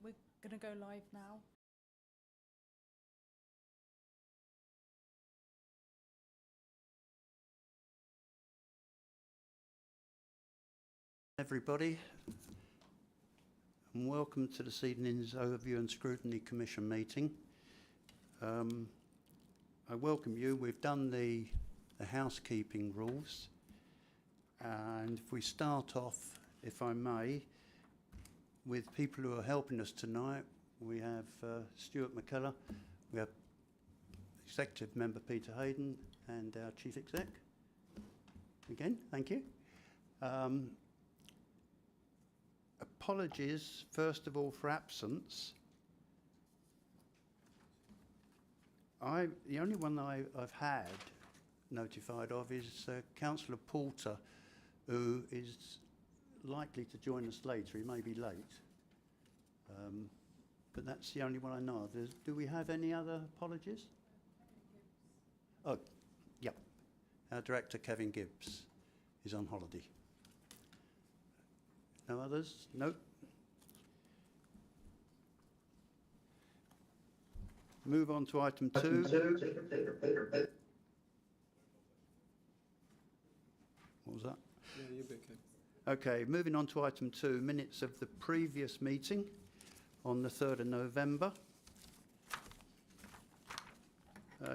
We're going to go live now. Everybody, and welcome to this evening's Overview and Scrutiny Commission meeting. I welcome you. We've done the housekeeping rules, and if we start off, if I may, with people who are helping us tonight, we have Stuart McKellar, we have Executive Member Peter Hayden, and our Chief Exec. Again, thank you. Apologies, first of all, for absence. The only one I've had notified of is Councillor Porter, who is likely to join us later. He may be late, but that's the only one I know of. Do we have any other apologies? Oh, yep. Our Director, Kevin Gibbs, is on holiday. No others? No. Move on to item 2. What was that? Yeah, you'll be okay. Okay, moving on to item 2, minutes of the previous meeting on the 3rd of November.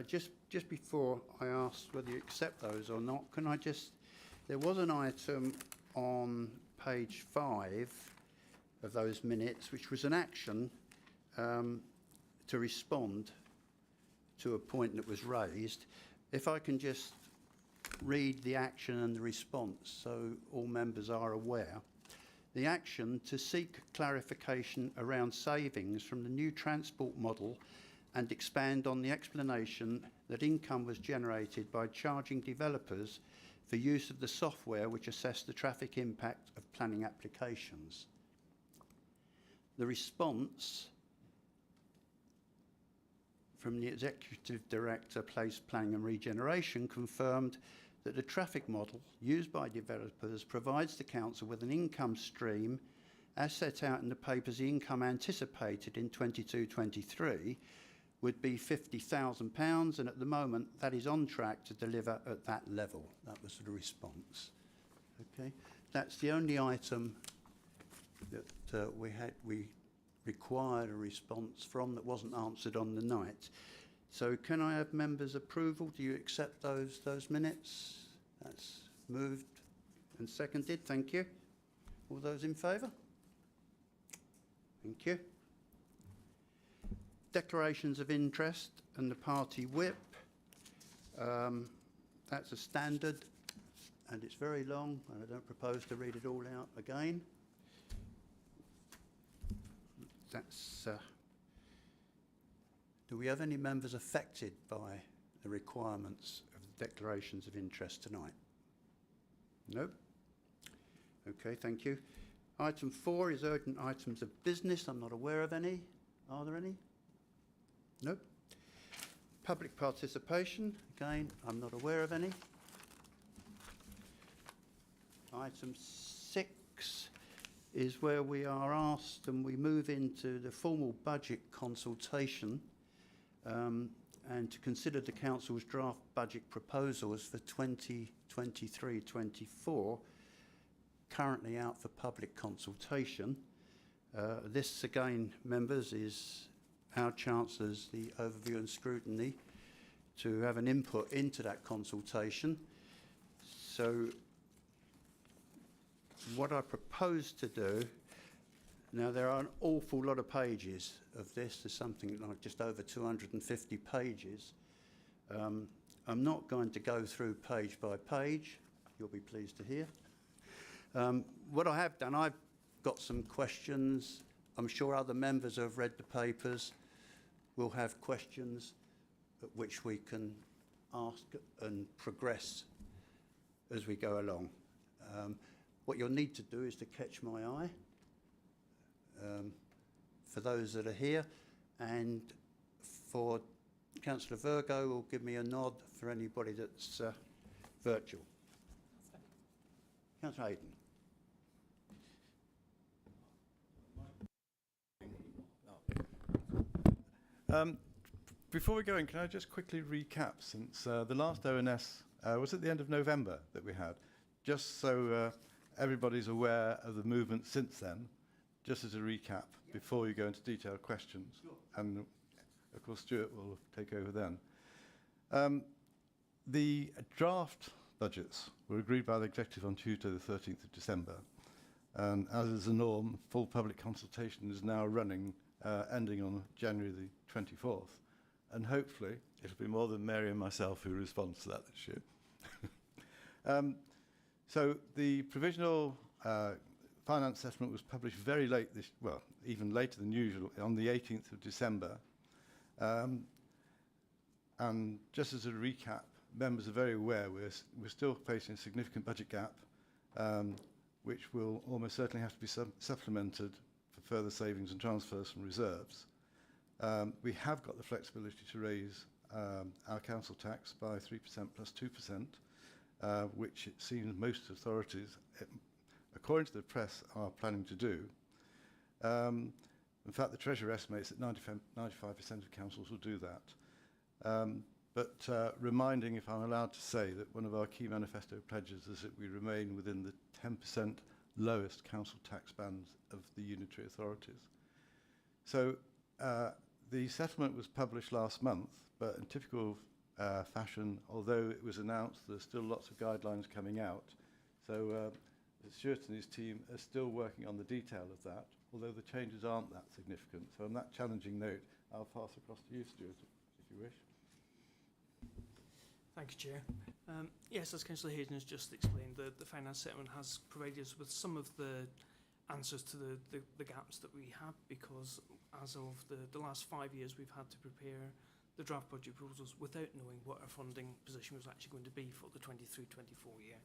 Just before I ask whether you accept those or not, can I just... There was an item on page 5 of those minutes, which was an action to respond to a point that was raised. If I can just read the action and the response so all members are aware. The action to seek clarification around savings from the new transport model and expand on the explanation that income was generated by charging developers for use of the software which assessed the traffic impact of planning applications. The response from the Executive Director, Place Planning and Regeneration confirmed that the traffic model used by developers provides the Council with an income stream as set out in the papers. The income anticipated in 22-23 would be £50,000, and at the moment that is on track to deliver at that level. That was the response. Okay, that's the only item that we required a response from that wasn't answered on the night. So can I have members' approval? Do you accept those minutes? That's moved and seconded. Thank you. All those in favour? Thank you. Declarations of interest and the party whip. That's a standard and it's very long, and I don't propose to read it all out again. That's... Do we have any members affected by the requirements of the declarations of interest tonight? No? Okay, thank you. Item 4 is urgent items of business. I'm not aware of any. Are there any? No. Public participation. Again, I'm not aware of any. Item 6 is where we are asked, and we move into the formal budget consultation, and to consider the Council's draft budget proposals for 2023-24, currently out for public consultation. This, again, members, is our chance as the Overview and Scrutiny to have an input into that consultation. So what I propose to do, now there are an awful lot of pages of this. There's something like just over 250 pages. I'm not going to go through page by page, you'll be pleased to hear. What I have done, I've got some questions. I'm sure other members who have read the papers will have questions at which we can ask and progress as we go along. What you'll need to do is to catch my eye for those that are here, and for Councillor Virgo will give me a nod for anybody that's virtual. Councillor Hayden. Before we go in, can I just quickly recap, since the last ONS was at the end of November that we had, just so everybody's aware of the movement since then, just as a recap before you go into detailed questions. Sure. And of course Stuart will take over then. The draft budgets were agreed by the executive on Tuesday the 13th of December, and as is the norm, full public consultation is now running, ending on January the 24th. And hopefully it'll be more than Mary and myself who responds to that this year. So the provisional finance settlement was published very late well, even later than usual, on the 18th of December. And just as a recap, members are very aware we're still facing a significant budget gap, which will almost certainly have to be supplemented for further savings and transfers from reserves. We have got the flexibility to raise our council tax by 3% plus 2%, which it seems most authorities, according to the press, are planning to do. In fact, the Treasurer estimates that 95% of councils will do that. But reminding, if I'm allowed to say, that one of our key manifesto pledges is that we remain within the 10% lowest council tax bands of the unitary authorities. So the settlement was published last month, but in typical fashion, although it was announced, there's still lots of guidelines coming out. So Stuart and his team are still working on the detail of that, although the changes aren't that significant. So on that challenging note, I'll pass across to you, Stuart, if you wish. Thank you, Chair. Yes, as Councillor Hayden has just explained, the finance settlement has provided us with some of the answers to the gaps that we have, because as of the last 5 years we've had to prepare the draft budget proposals without knowing what our funding position was actually going to be for the 23-24 year.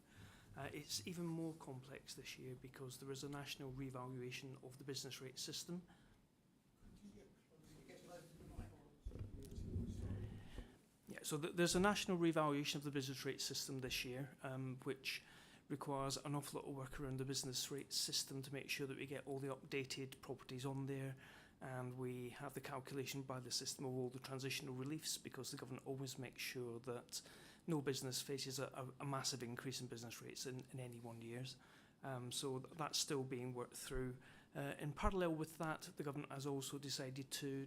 It's even more complex this year because there is a national revaluation of the business rate system. Yeah, so there's a national revaluation of the business rate system this year, which requires an awful lot of work around the business rate system to make sure that we get all the updated properties on there, and we have the calculation by the system of all the transitional reliefs, because the government always makes sure that no business faces a massive increase in business rates in any 1 year. So that's still being worked through. In parallel with that, the government has also decided to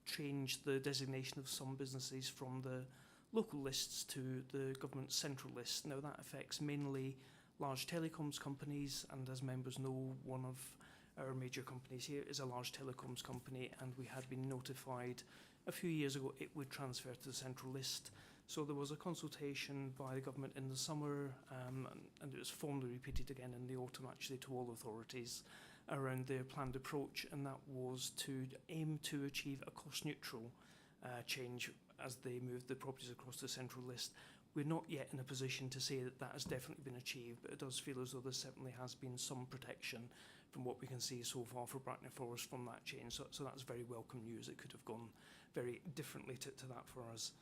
change the designation of some businesses from the local lists to the government central list. Now that affects mainly large telecoms companies, and as members know, one of our major companies here is a large telecoms company, and we had been notified a few years ago it would transfer to the central list. So there was a consultation by the government in the summer, and it was formally repeated again in the autumn, actually, to all authorities around their planned approach, and that was to aim to achieve a cost-neutral change as they move the properties across the central list. We're not yet in a position to say that that has definitely been achieved, but it does feel as though there certainly has been some protection from what we can see so far for Bracknell Forest from that change. So that's very welcome news. It could have gone very differently to that for us.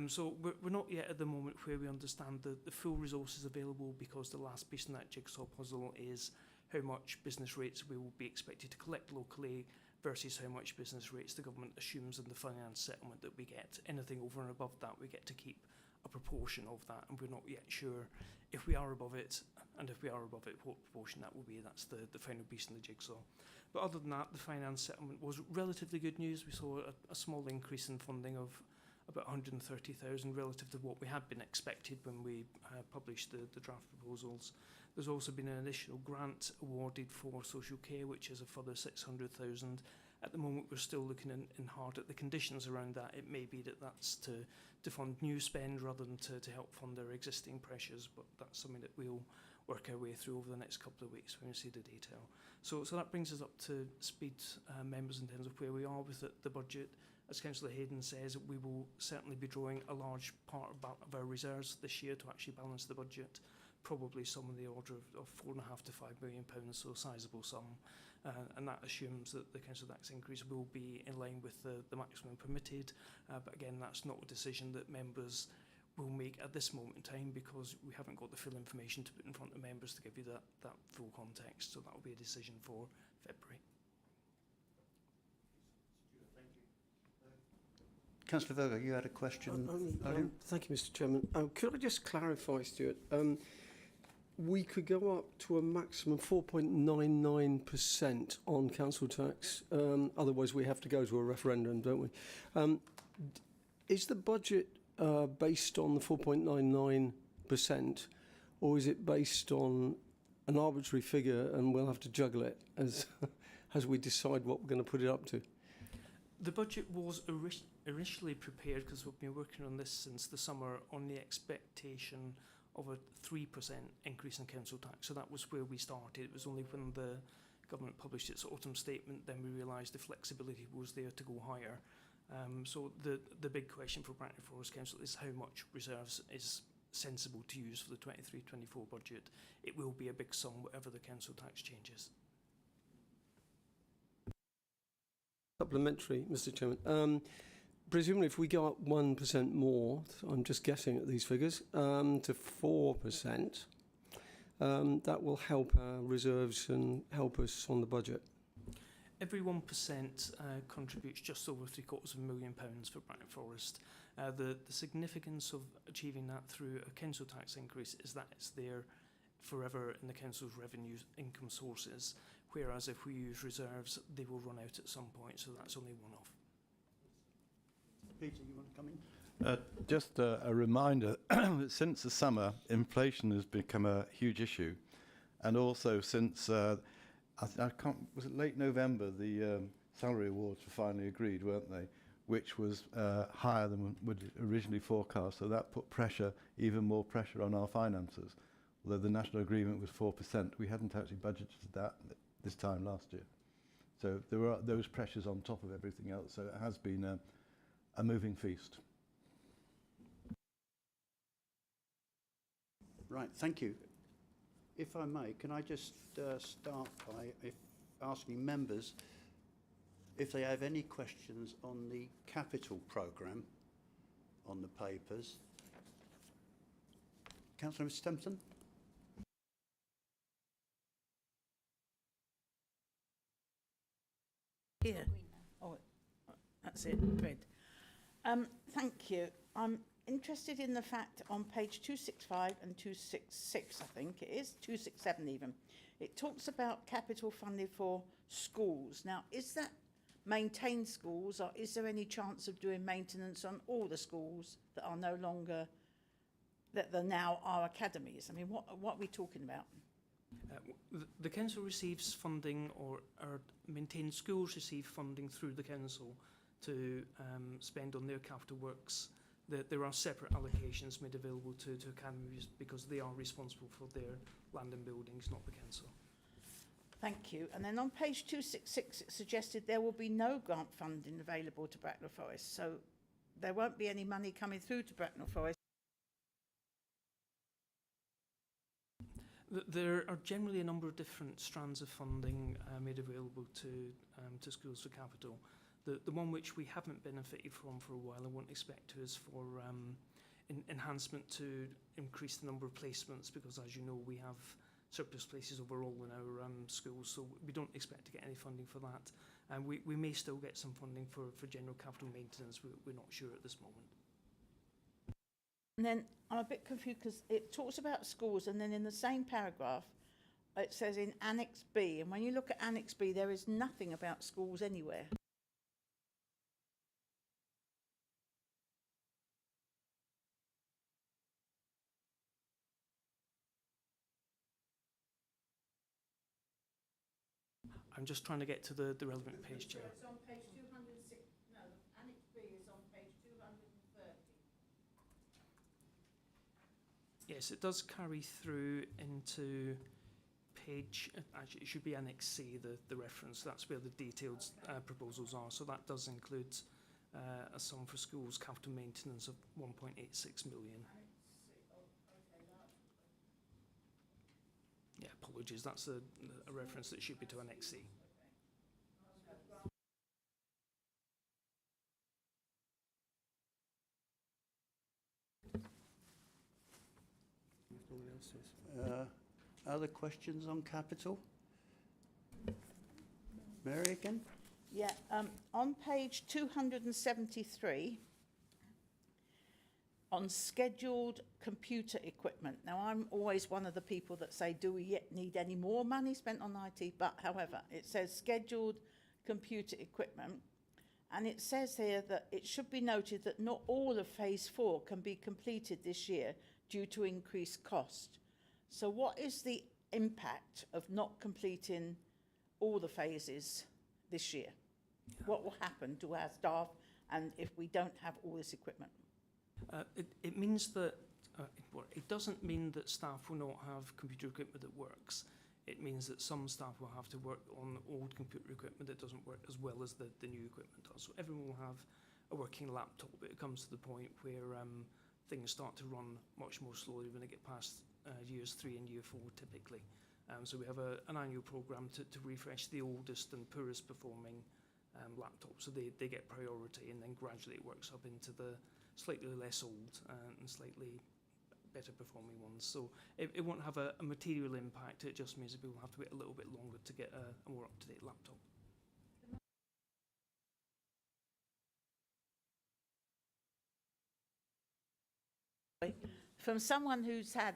So we're not yet at the moment where we understand the full resources available, because the last piece in that jigsaw puzzle is how much business rates we will be expected to collect locally versus how much business rates the government assumes in the finance settlement that we get. Anything over and above that, we get to keep a proportion of that, and we're not yet sure if we are above it, and if we are above it, what proportion that will be. That's the final piece in the jigsaw. But other than that, the finance settlement was relatively good news. We saw a small increase in funding of about 130,000 relative to what we had been expected when we published the draft proposals. There's also been an additional grant awarded for social care, which is a further 600,000. At the moment, we're still looking in hard at the conditions around that. It may be that that's to fund new spend rather than to help fund our existing pressures, but that's something that we'll work our way through over the next couple of weeks when we see the detail. So that brings us up to speed, members, in terms of where we are with the budget. As Councillor Hayden says, we will certainly be drawing a large part of our reserves this year to actually balance the budget, probably some in the order of £4.5 to £5 million, so a sizable sum. And that assumes that the council tax increase will be in line with the maximum permitted. But again, that's not a decision that members will make at this moment in time, because we haven't got the full information to put in front of members to give you that full context. So that will be a decision for February. Councillor Verga, you had a question earlier? Thank you, Mr. Chairman. Could I just clarify, Stuart? We could go up to a maximum 4.99% on council tax. Otherwise, we have to go to a referendum, don't we? Is the budget based on the 4.99%, or is it based on an arbitrary figure and we'll have to juggle it as we decide what we're going to put it up to? The budget was initially prepared, because we've been working on this since the summer, on the expectation of a 3% increase in council tax. So that was where we started. It was only when the government published its autumn statement then we realised the flexibility was there to go higher. So the big question for Bracknell Forest Council is how much reserves is sensible to use for the 23-24 budget. It will be a big sum whatever the council tax changes. Supplementary, Mr. Chairman. Presumably, if we go up 1% more, I'm just guessing at these figures, to 4%, that will help our reserves and help us on the budget. Every 1% contributes just over £750,000 for Bracknell Forest. The significance of achieving that through a council tax increase is that it's there forever in the council's revenue income sources, whereas if we use reserves, they will run out at some point, so that's only one-off. Peter, you want to come in? Just a reminder that since the summer, inflation has become a huge issue. And also since, I can't, was it late November, the salary awards were finally agreed, weren't they? Which was higher than would originally forecast. So that put pressure, even more pressure on our finances. Although the national agreement was 4%, we hadn't actually budgeted that this time last year. So there were those pressures on top of everything else. So it has been a moving feast. Right, thank you. If I may, can I just start by asking members if they have any questions on the capital programme on the papers. Councillor Stempson? Here. Oh, that's it. Red. Thank you. I'm interested in the fact on page 265 and 266, I think it is, 267 even. It talks about capital funding for schools. Now, is that maintained schools, or is there any chance of doing maintenance on all the schools that are no longer, that are now our academies? I mean, what are we talking about? The council receives funding, or maintained schools receive funding through the council to spend on their capital works. There are separate allocations made available to academies because they are responsible for their land and buildings, not the council. Thank you. And then on page 266, it suggested there will be no grant funding available to Bracknell Forest. So there won't be any money coming through to Bracknell Forest. There are generally a number of different strands of funding made available to schools for capital. The one which we haven't benefited from for a while, I won't expect to, is for enhancement to increase the number of placements, because as you know we have surplus places overall in our schools, so we don't expect to get any funding for that. And we may still get some funding for general capital maintenance, we're not sure at this moment. And then I'm a bit confused because it talks about schools, and then in the same paragraph it says in Annex B, and when you look at Annex B there is nothing about schools anywhere. I'm just trying to get to the relevant page, Chair. It's on page 206. No, Annex B is on page 230. Yes, it does carry through into page, actually it should be Annex C, the reference. That's where the detailed proposals are. So that does include a sum for schools capital maintenance of 1.86 million. Yeah, apologies, that's a reference that should be to Annex C. Other questions on capital? Mary again? Yeah, on page 273, on scheduled computer equipment. Now, I'm always one of the people that say, do we yet need any more money spent on IT? But however, it says scheduled computer equipment. And it says here that it should be noted that not all of phase 4 can be completed this year due to increased cost. So what is the impact of not completing all the phases this year? What will happen to our staff and if we don't have all this equipment? It means that, it doesn't mean that staff will not have computer equipment that works. It means that some staff will have to work on old computer equipment that doesn't work as well as the new equipment does. So everyone will have a working laptop, but it comes to the point where things start to run much more slowly when they get past years 3 and year 4 typically. So we have an annual programme to refresh the oldest and poorest performing laptops, so they get priority, and then gradually it works up into the slightly less old and slightly better performing ones. So it won't have a material impact. It just means that people have to wait a little bit longer to get a more up-to-date laptop. From someone who's had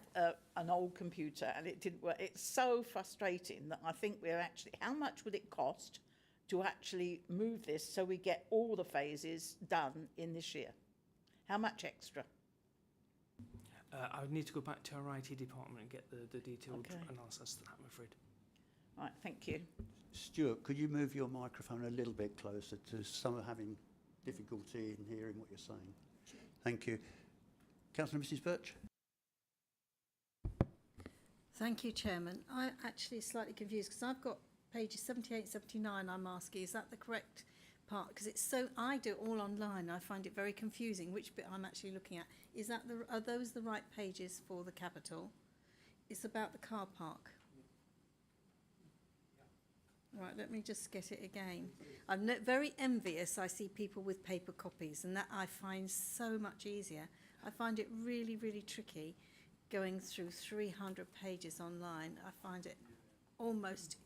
an old computer and it didn't work, it's so frustrating that I think we're actually, how much would it cost to actually move this so we get all the phases done in this year? How much extra? I would need to go back to our IT department and get the detailed Okay. analysis to that, I'm afraid. Right, thank you. Stuart, could you move your microphone a little bit closer to some are having difficulty in hearing what you're saying? Thank you. Councillor Mrs Birch. Thank you, Chairman. I'm actually slightly confused because I've got pages 78, 79 I'm asking. Is that the correct part? Because it's so, I do it all online. I find it very confusing which bit I'm actually looking at. Is that are those the right pages for the capital? It's about the car park. Right, let me just get it again. I'm very envious. I see people with paper copies, and that I find so much easier. I find it really, really tricky going through 300 pages online. I find it almost,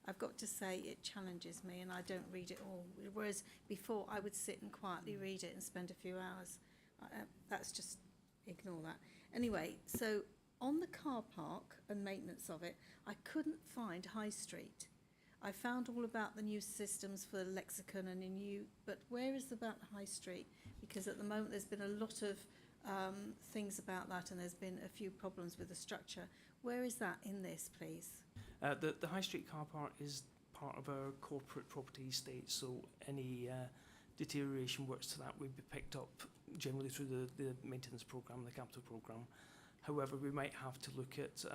I've got to say, it challenges me, and I don't read it all. Whereas before, I would sit and quietly read it and spend a few hours. That's just, ignore that. Anyway, so on the car park and maintenance of it, I couldn't find High Street. I found all about the new systems for lexicon and but where is about High Street? Because at the moment there's been a lot of things about that, and there's been a few problems with the structure. Where is that in this, please? The High Street car park is part of our corporate property estate, so any deterioration works to that would be picked up generally through the maintenance programme, the capital programme. However, we might have to look at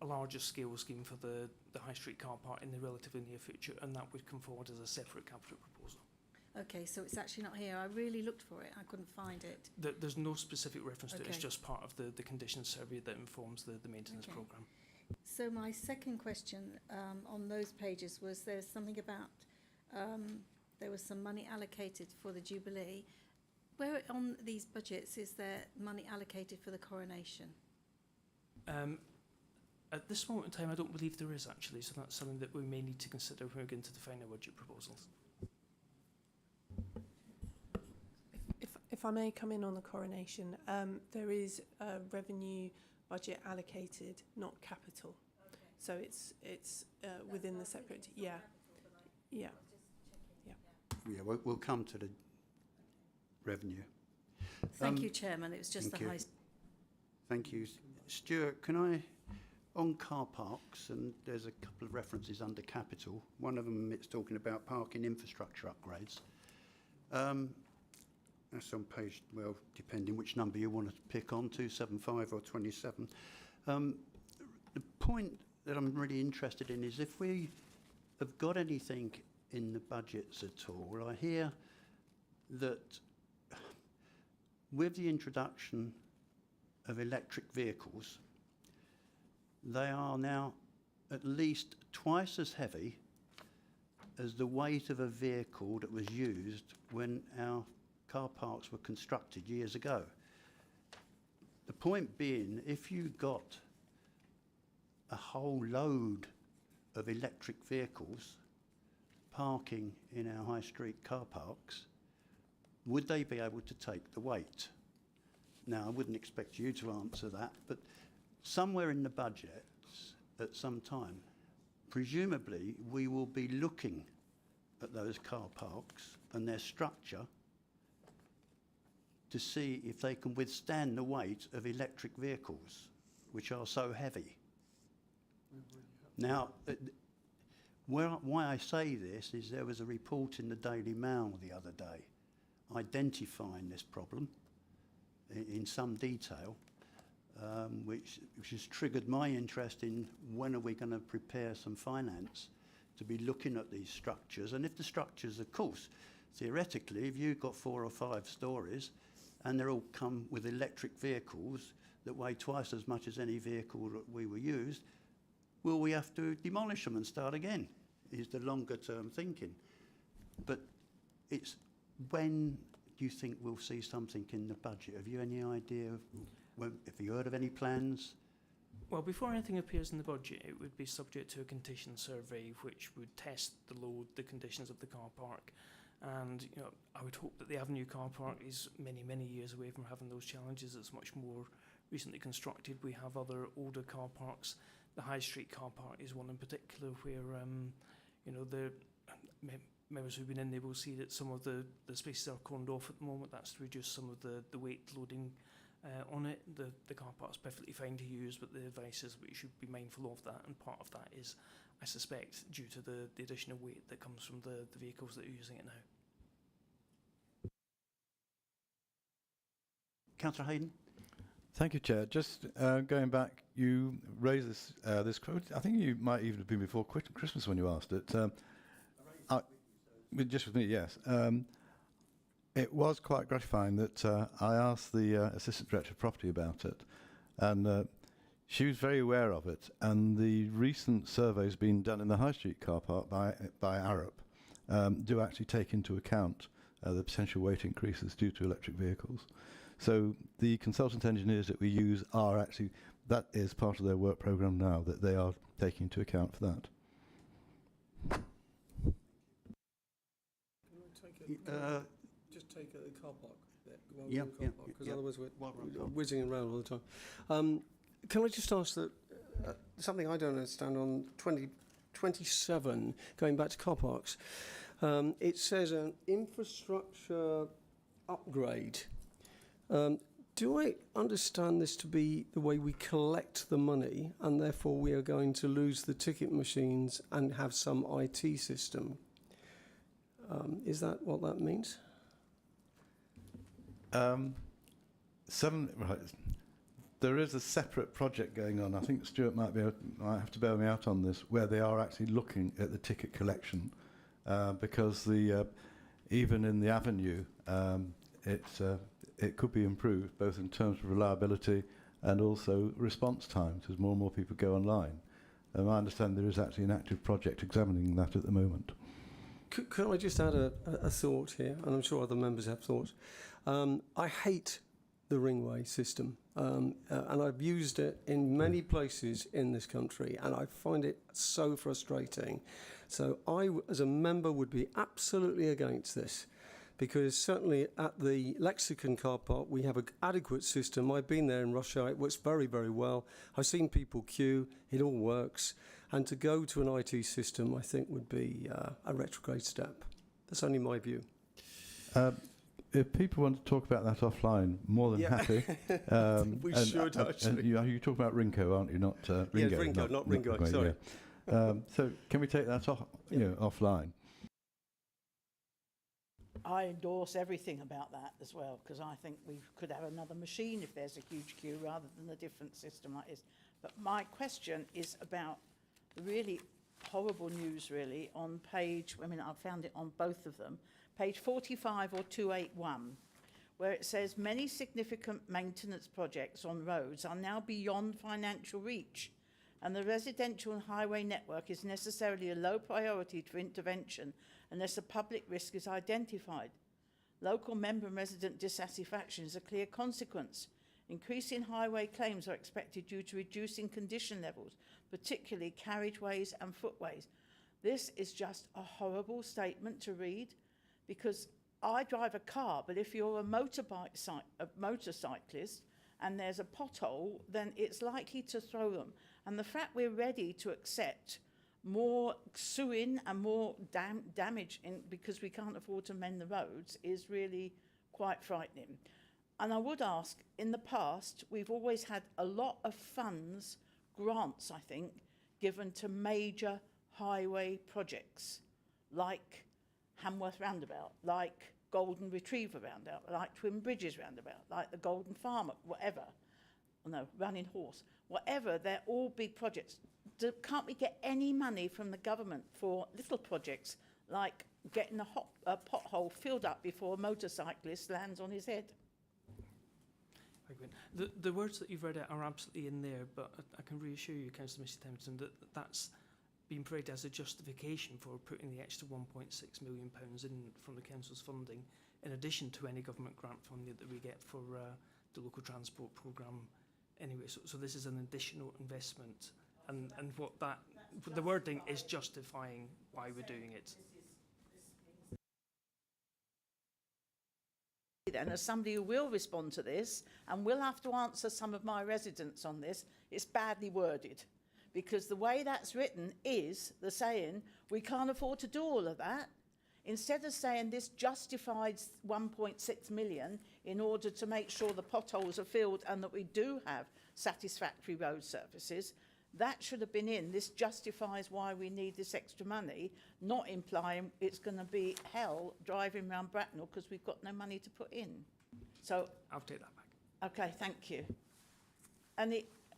a larger scale scheme for the High Street car park in the relatively near future, and that would come forward as a separate capital proposal. Okay, so it's actually not here. I really looked for it. I couldn't find it. There's no specific reference to it. It's Okay. just part of the conditions survey that informs the maintenance Okay. programme. So my second question on those pages was there's something about there was some money allocated for the Jubilee. Where on these budgets is there money allocated for the coronation? At this moment in time, I don't believe there is actually, so that's something that we may need to consider when we get into the final budget proposals. If I may come in on the coronation, there is a revenue budget allocated, not capital. Okay. So it's within the separate, yeah. We'll come to the revenue. Thank you, Chairman. It was just the thank you. high. Thank you. Stuart, can I, on car parks, and there's a couple of references under capital. One of them, it's talking about parking infrastructure upgrades. That's on page, well, depending which number you want to pick on, 275 or 27. The point that I'm really interested in is if we have got anything in the budgets at all. I hear that with the introduction of electric vehicles, they are now at least twice as heavy as the weight of a vehicle that was used when our car parks were constructed years ago. The point being, if you got a whole load of electric vehicles parking in our high street car parks, would they be able to take the weight? Now, I wouldn't expect you to answer that, but somewhere in the budget at some time, presumably we will be looking at those car parks and their structure to see if they can withstand the weight of electric vehicles, which are so heavy. Now, why I say this is there was a report in the Daily Mail the other day identifying this problem in some detail, which has triggered my interest in when are we going to prepare some finance to be looking at these structures. And if the structures, of course, theoretically, if you've got 4 or 5 stories and they're all come with electric vehicles that weigh twice as much as any vehicle that we were used, will we have to demolish them and start again, is the longer term thinking. But it's when do you think we'll see something in the budget? Have you any idea? Have you heard of any plans? Well, before anything appears in the budget, it would be subject to a condition survey, which would test the load, the conditions of the car park. And I would hope that the Avenue car park is many, many years away from having those challenges. It's much more recently constructed. We have other older car parks. The High Street car park is one in particular where, the members who've been in there will see that some of the spaces are corned off at the moment. That's to reduce some of the weight loading on it. The car park's perfectly fine to use, but the advice is that we should be mindful of that, and part of that is, I suspect, due to the additional weight that comes from the vehicles that are using it now. Councillor Hayden? Thank you, Chair. Just going back, you raised this quote. I think you might even have been before Christmas when you asked it. Just with me, yes. It was quite gratifying that I asked the Assistant Director of Property about it, and she was very aware of it. And the recent surveys being done in the High Street car park by Arup do actually take into account the potential weight increases due to electric vehicles. So the consultant engineers that we use are actually, that is part of their work programme now, that they are taking into account for that. Just take a car park there, because yeah. otherwise we're whizzing around all the time. Can I just ask that something I don't understand on 2027, going back to car parks, it says an infrastructure upgrade. Do I understand this to be the way we collect the money, and therefore we are going to lose the ticket machines and have some IT system? Is that what that means? Right. There is a separate project going on. I think Stuart might have to bail me out on this, where they are actually looking at the ticket collection, because even in the Avenue, it could be improved both in terms of reliability and also response times as more and more people go online. I understand there is actually an active project examining that at the moment. Could I just add a thought here, and I'm sure other members have thoughts. I hate the ringway system, and I've used it in many places in this country, and I find it so frustrating. So I, as a member, would be absolutely against this, because certainly at the Lexicon car park, we have an adequate system. I've been there in rush hour. It works very, very well. I've seen people queue. It all works. And to go to an IT system, I think, would be a retrograde step. That's only my view. If people want to talk about that offline, more than happy. We should, actually. And you're talking about Ringo, aren't you? Not Ringo. Yeah, Ringo, not Ringo. Sorry. Yeah. So can we take that offline? I endorse everything about that as well, because I think we could have another machine if there's a huge queue rather than a different system like this. But my question is about the really horrible news, really, on page, I found it on both of them, page 45 or 281, where it says many significant maintenance projects on roads are now beyond financial reach, and the residential and highway network is necessarily a low priority for intervention unless a public risk is identified. Local member and resident dissatisfaction is a clear consequence. Increasing highway claims are expected due to reducing condition levels, particularly carriageways and footways. This is just a horrible statement to read, because I drive a car, but if you're a motorcyclist and there's a pothole, then it's likely to throw them. And the fact we're ready to accept more suing and more damage because we can't afford to mend the roads is really quite frightening. And I would ask, in the past, we've always had a lot of funds, grants, I think, given to major highway projects, like Hamworth Roundabout, like Golden Retriever Roundabout, like Twin Bridges Roundabout, like the Golden Farm, whatever. Oh, no, Running Horse. Whatever, they're all big projects. Can't we get any money from the government for little projects like getting a pothole filled up before a motorcyclist lands on his head? The words that you've read out are absolutely in there, but I can reassure you, Councillor Missy Templeton, that that's been prayed as a justification for putting the extra £1.6 million in from the council's funding, in addition to any government grant funding that we get for the local transport programme anyway. So this is an additional investment, and what the wording is justifying why we're doing it. Then, as somebody who will respond to this and will have to answer some of my residents on this, it's badly worded, because the way that's written is the saying we can't afford to do all of that. Instead of saying this justifies 1.6 million in order to make sure the potholes are filled and that we do have satisfactory road surfaces, that should have been in. This justifies why we need this extra money, not implying it's going to be hell driving around Bracknell because we've got no money to put in. So I'll take that back. okay, thank you. And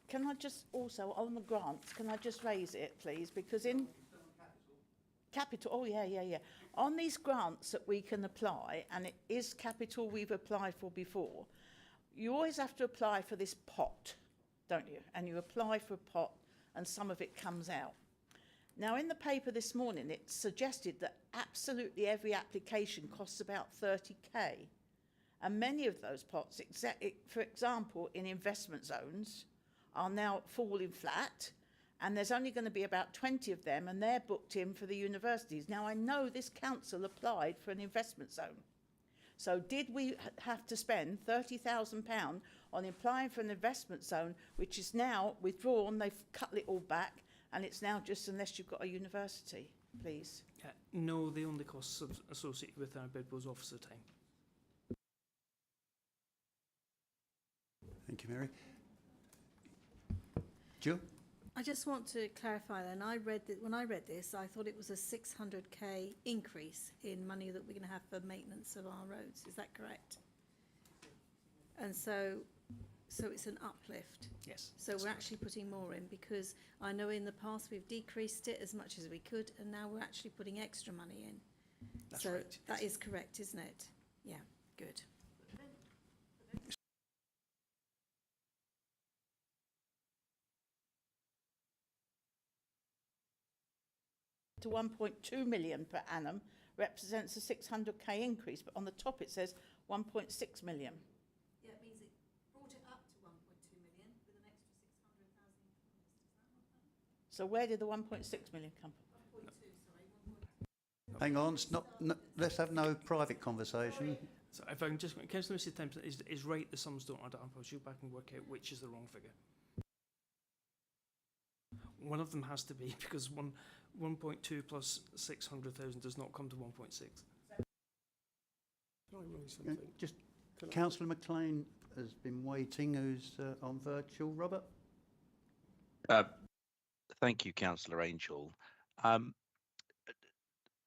can I just also, on the grants, can I just raise it, please? Because in capital, oh yeah. On these grants that we can apply, and it is capital we've applied for before, you always have to apply for this pot, don't you? And you apply for a pot and some of it comes out. Now, in the paper this morning, it suggested that absolutely every application costs about 30k. And many of those pots, for example, in investment zones, are now falling flat, and there's only going to be about 20 of them, and they're booked in for the universities. Now, I know this council applied for an investment zone. So did we have to spend £30,000 on applying for an investment zone, which is now withdrawn, they've cut it all back, and it's now just unless you've got a university, please? No, the only costs associated with our bid was officer time. Thank you, Mary. Jill? I just want to clarify then, when I read this, I thought it was a 600k increase in money that we're going to have for maintenance of our roads. Is that correct? And so it's an uplift. Yes. So we're actually putting more in, because I know in the past we've decreased it as much as we could, and now we're actually putting extra money in. That's so right. That is correct, isn't it? Yeah, good. To 1.2 million per annum represents a 600k increase, but on the top it says 1.6 million. Yeah, it means it brought it up to 1.2 million with an extra 600,000. So where did the 1.6 million come from? 1.2, sorry. Hang on, let's have no private conversation. So if I can just, Councillor Missy Templeton is right, the sums don't add up. I'll go back and work out which is the wrong figure. One of them has to be, because 1.2 plus 600,000 does not come to 1.6. Can I raise something? Just Councillor McLean has been waiting, who's on virtual. Robert? Thank you, Councillor Angel.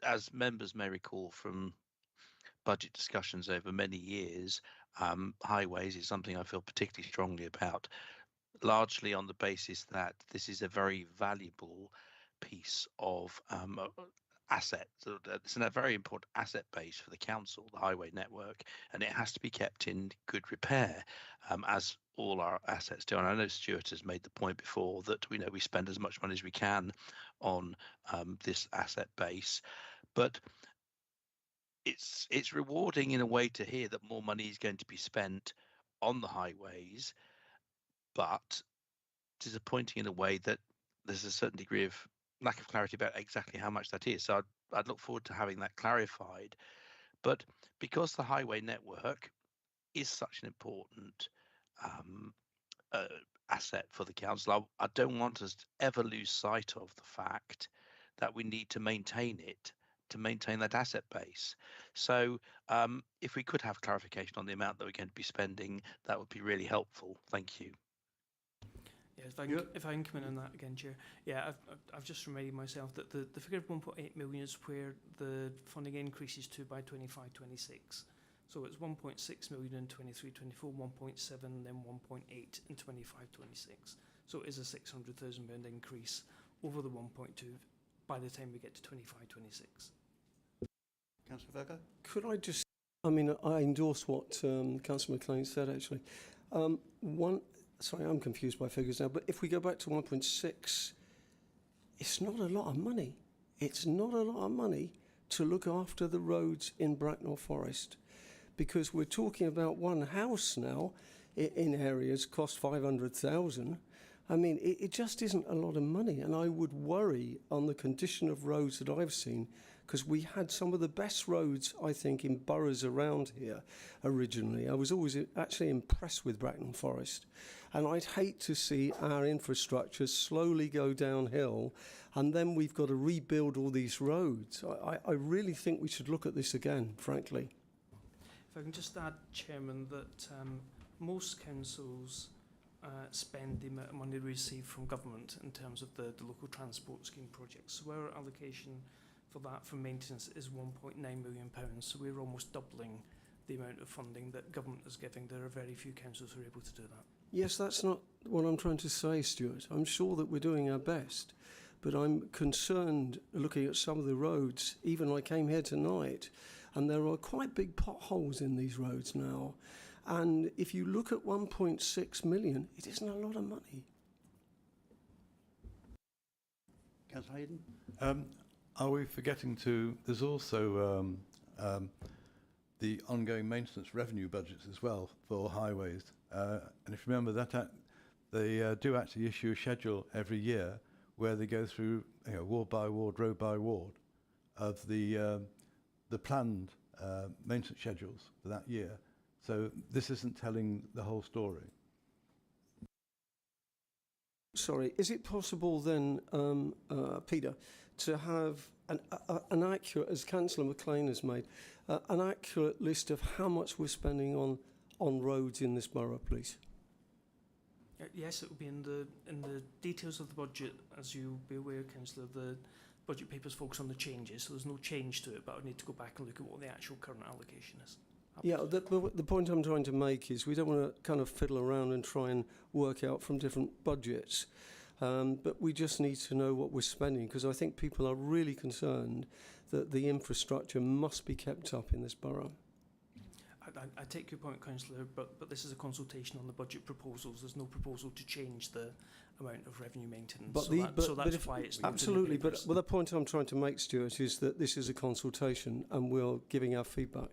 As members may recall from budget discussions over many years, highways is something I feel particularly strongly about, largely on the basis that this is a very valuable piece of asset. So it's a very important asset base for the council, the highway network, and it has to be kept in good repair, as all our assets do. And I know Stuart has made the point before that we spend as much money as we can on this asset base, but it's rewarding in a way to hear that more money is going to be spent on the highways, but disappointing in a way that there's a certain degree of lack of clarity about exactly how much that is. So I'd look forward to having that clarified. But because the highway network is such an important asset for the council, I don't want us to ever lose sight of the fact that we need to maintain it, to maintain that asset base. So if we could have clarification on the amount that we're going to be spending, that would be really helpful. Thank you. Yeah, if I can come in on that again, Chair. Yeah, I've just reminded myself that the figure of 1.8 million is where the funding increases to by 25-26. So it's 1.6 million in 23-24, 1.7, then 1.8 in 25-26. So it is a £600,000 increase over the 1.2 by the time we get to 25-26. Councillor Virgo? Could I just, I mean, I endorse what Councillor McLean said, actually. Sorry, I'm confused by figures now, but if we go back to 1.6, it's not a lot of money. It's not a lot of money to look after the roads in Bracknell Forest, because we're talking about one house now in areas cost 500,000. I mean, it just isn't a lot of money, and I would worry on the condition of roads that I've seen, because we had some of the best roads, I think, in boroughs around here originally. I was always actually impressed with Bracknell Forest, and I'd hate to see our infrastructure slowly go downhill, and then we've got to rebuild all these roads. I really think we should look at this again, frankly. If I can just add, Chairman, that most councils spend the amount of money received from government in terms of the local transport scheme projects. So our allocation for that for maintenance is £1.9 million. So we're almost doubling the amount of funding that government is giving. There are very few councils who are able to do that. Yes, that's not what I'm trying to say, Stuart. I'm sure that we're doing our best, but I'm concerned looking at some of the roads. Even I came here tonight, and there are quite big potholes in these roads now. And if you look at 1.6 million, it isn't a lot of money. Councillor Hayden? Are we forgetting to, there's also the ongoing maintenance revenue budgets as well for highways. And if you remember that, they do actually issue a schedule every year where they go through, ward by ward, road by ward, of the planned maintenance schedules for that year. So this isn't telling the whole story. Sorry, is it possible then, Peter, to have an accurate, as Councillor McLean has made, an accurate list of how much we're spending on roads in this borough, please? Yes, it will be in the details of the budget. As you'll be aware, Councillor, the budget papers focus on the changes, so there's no change to it, but I need to go back and look at what the actual current allocation is. Yeah, the point I'm trying to make is we don't want to kind of fiddle around and try and work out from different budgets, but we just need to know what we're spending, because I think people are really concerned that the infrastructure must be kept up in this borough. I take your point, Councillor, but this is a consultation on the budget proposals. There's no proposal to change the amount of revenue maintenance. So that's why it's absolutely. But the point I'm trying to make, Stuart, is that this is a consultation and we're giving our feedback.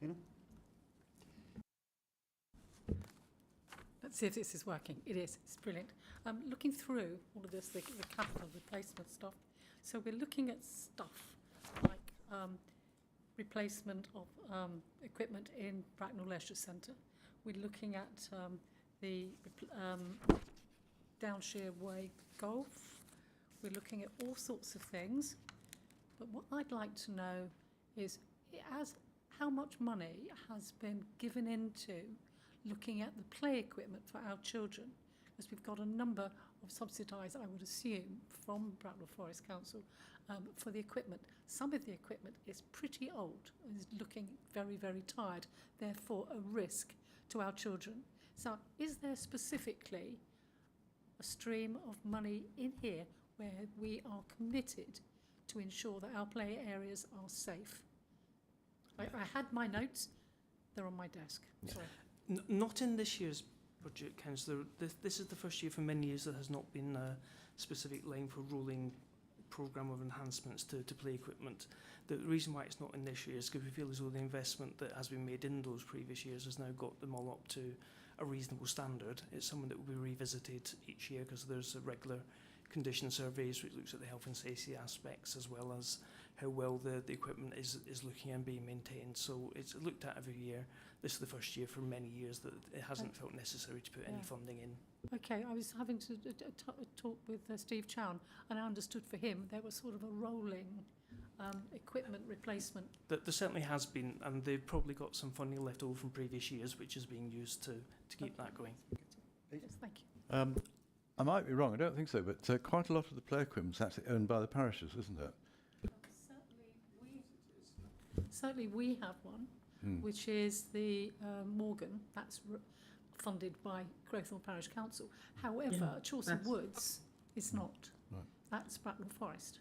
Gina? Let's see if this is working. It is. It's brilliant. Looking through all of this, the capital replacement stuff. So we're looking at stuff like replacement of equipment in Bracknell Leisure Centre. We're looking at the Downshire Way Golf. We're looking at all sorts of things. But what I'd like to know is how much money has been given into looking at the play equipment for our children, because we've got a number of subsidised, I would assume, from Bracknell Forest Council for the equipment. Some of the equipment is pretty old and is looking very, very tired, therefore a risk to our children. So is there specifically a stream of money in here where we are committed to ensure that our play areas are safe? I had my notes, they're on my desk. Sorry. Not in this year's budget, Councillor. This is the first year for many years there has not been a specific line for rolling programme of enhancements to play equipment. The reason why it's not in this year is because we feel as though the investment that has been made in those previous years has now got them all up to a reasonable standard. It's something that will be revisited each year because there's a regular condition surveys, which looks at the health and safety aspects as well as how well the equipment is looking and being maintained. So it's looked at every year. This is the first year for many years that it hasn't felt necessary to put any funding in. Okay, I was having to talk with Steve Chown, and I understood for him there was sort of a rolling equipment replacement. There certainly has been, and they've probably got some funding left over from previous years, which is being used to keep that going. Yes, thank you. I might be wrong, I don't think so, but quite a lot of the play equipment is actually owned by the parishes, isn't it? Certainly we have one, which is the Morgan, that's funded by Crowthorne Parish Council. However, Chaucer Woods is not. Right. That's Bracknell Forest.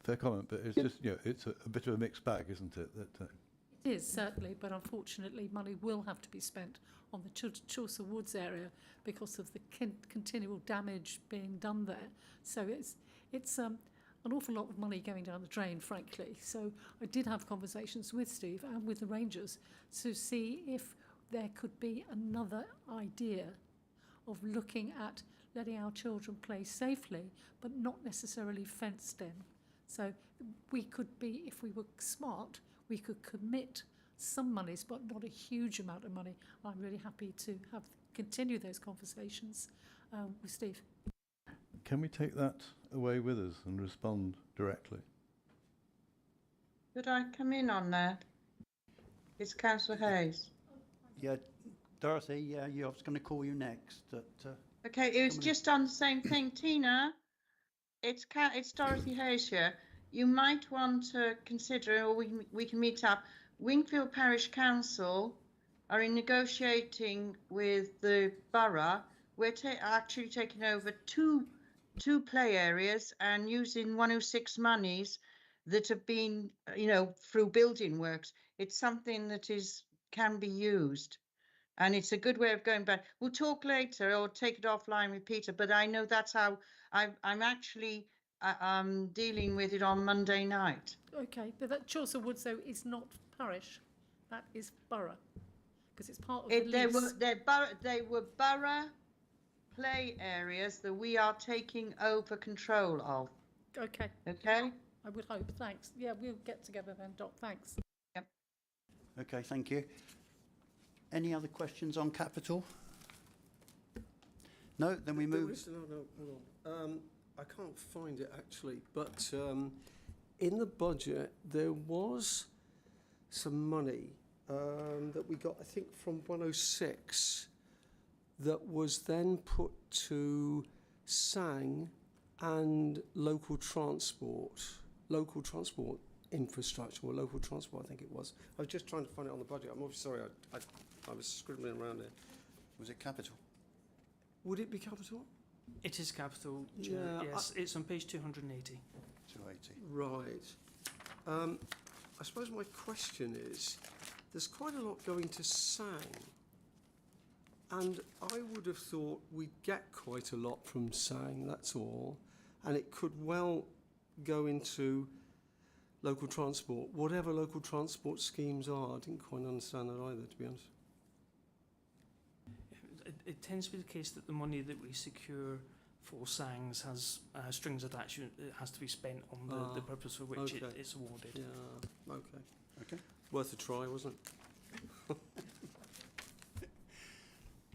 Fair comment, but it's just, it's a bit of a mixed bag, isn't it? That It is, certainly, but unfortunately money will have to be spent on the Chaucer Woods area because of the continual damage being done there. So it's an awful lot of money going down the drain, frankly. So I did have conversations with Steve and with the Rangers to see if there could be another idea of looking at letting our children play safely, but not necessarily fenced in. So we could be, if we were smart, we could commit some monies, but not a huge amount of money. I'm really happy to continue those conversations with Steve. can we take that away with us and respond directly? Could I come in on that? It's Councillor Hayes. Yeah, Dorothy, yeah, I was going to call you next. Okay, it was just on the same thing. Tina, it's Dorothy Hayes here. You might want to consider, or we can meet up. Wingfield Parish Council are in negotiating with the borough. We're actually taking over two play areas and using 106 monies that have been, through building works. It's something that can be used, and it's a good way of going back. We'll talk later or take it offline with Peter, but I know that's how I'm actually dealing with it on Monday night. Okay, but that Chaucer Woods, though, is not parish. That is borough, because it's part of the lease. They were borough play areas that we are taking over control of. Okay. Okay? I would hope. Thanks. Yeah, we'll get together then, Doc. Thanks. Yep. Okay, thank you. Any other questions on capital? No, then we move. No, hold on. I can't find it actually, but in the budget there was some money that we got, I think, from 106 that was then put to SANG and local transport infrastructure, or local transport, I think it was. I was just trying to find it on the budget. I'm sorry, I was scribbling around there. Was it capital? Would it be capital? It is capital, Chair. Yeah, Yes, it's on page 280. 280. Right. I suppose my question is, there's quite a lot going to SANG, and I would have thought we'd get quite a lot from SANG, that's all, and it could well go into local transport, whatever local transport schemes are. I didn't quite understand that either, to be honest. It tends to be the case that the money that we secure for SANGs has strings attached. It has to be spent on the purpose for which okay. it's awarded. Yeah, okay. Okay. Worth a try, wasn't it?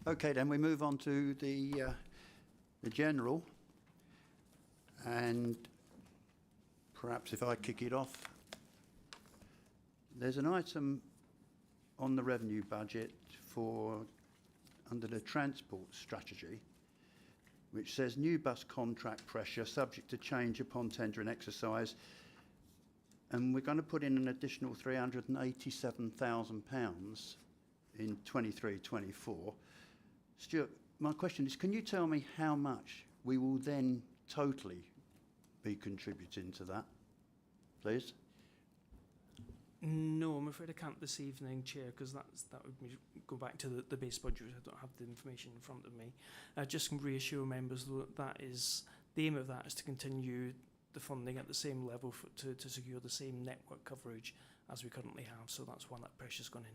Okay, then we move on to the general, and perhaps if I kick it off, there's an item on the revenue budget for under the transport strategy, which says new bus contract pressure subject to change upon tender and exercise, and we're going to put in an additional £387,000 in 23-24. Stuart, my question is, can you tell me how much we will then totally be contributing to that, please? No, I'm afraid I can't this evening, Chair, because that would go back to the base budget. I don't have the information in front of me. Just can reassure members that is the aim of that is to continue the funding at the same level to secure the same network coverage as we currently have. So that's why that pressure's gone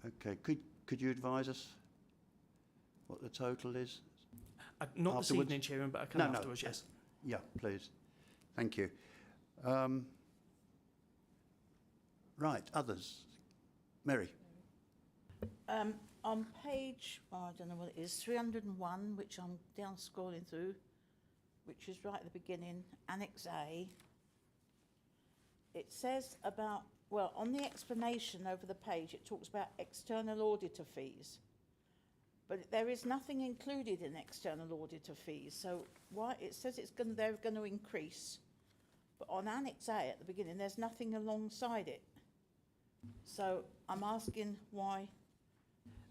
in. Okay, could you advise us what the total is? Not this Afterwards? evening, Chairman, but I can No, no. afterwards, yes. Yeah, please. Thank you. Right, others. Mary. On page, I don't know what it is, 301, which I'm down scrolling through, which is right at the beginning, Annex A. It says about, well, on the explanation over the page, it talks about external auditor fees. But there is nothing included in external auditor fees. So why it says they're going to increase, but on Annex A at the beginning, there's nothing alongside it. So I'm asking why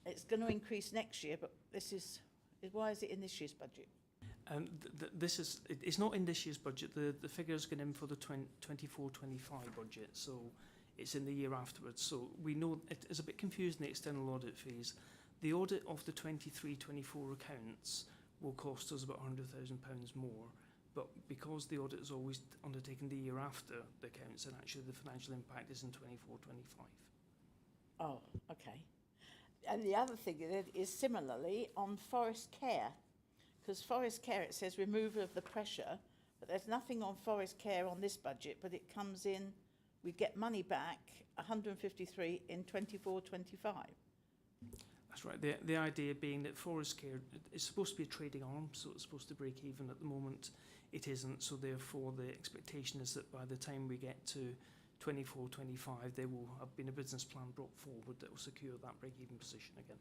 it's going to increase next year, but why is it in this year's budget? It's not in this year's budget. The figure's gone in for the 24-25 budget, so it's in the year afterwards. So we know it is a bit confusing, the external audit fees. The audit of the 23-24 accounts will cost us about £100,000 more, but because the audit is always undertaken the year after the accounts, and actually the financial impact is in 24-25. Oh, okay. And the other thing is similarly on forest care, because forest care, it says removal of the pressure, but there's nothing on forest care on this budget, but it comes in, we get money back, 153 in 24-25. That's right. The idea being that forest care is supposed to be a trading arm, so it's supposed to break even. At the moment, it isn't. So therefore, the expectation is that by the time we get to 24-25, there will have been a business plan brought forward that will secure that break-even position again.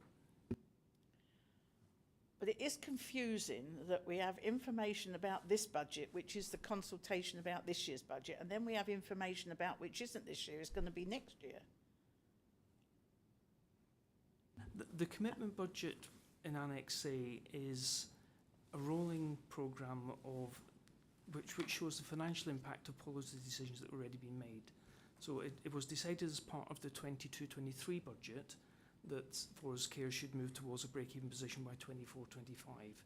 But it is confusing that we have information about this budget, which is the consultation about this year's budget, and then we have information about which isn't this year, it's going to be next year. The commitment budget in Annex A is a rolling programme of which shows the financial impact of policy decisions that have already been made. So it was decided as part of the 22-23 budget that forest care should move towards a break-even position by 24-25.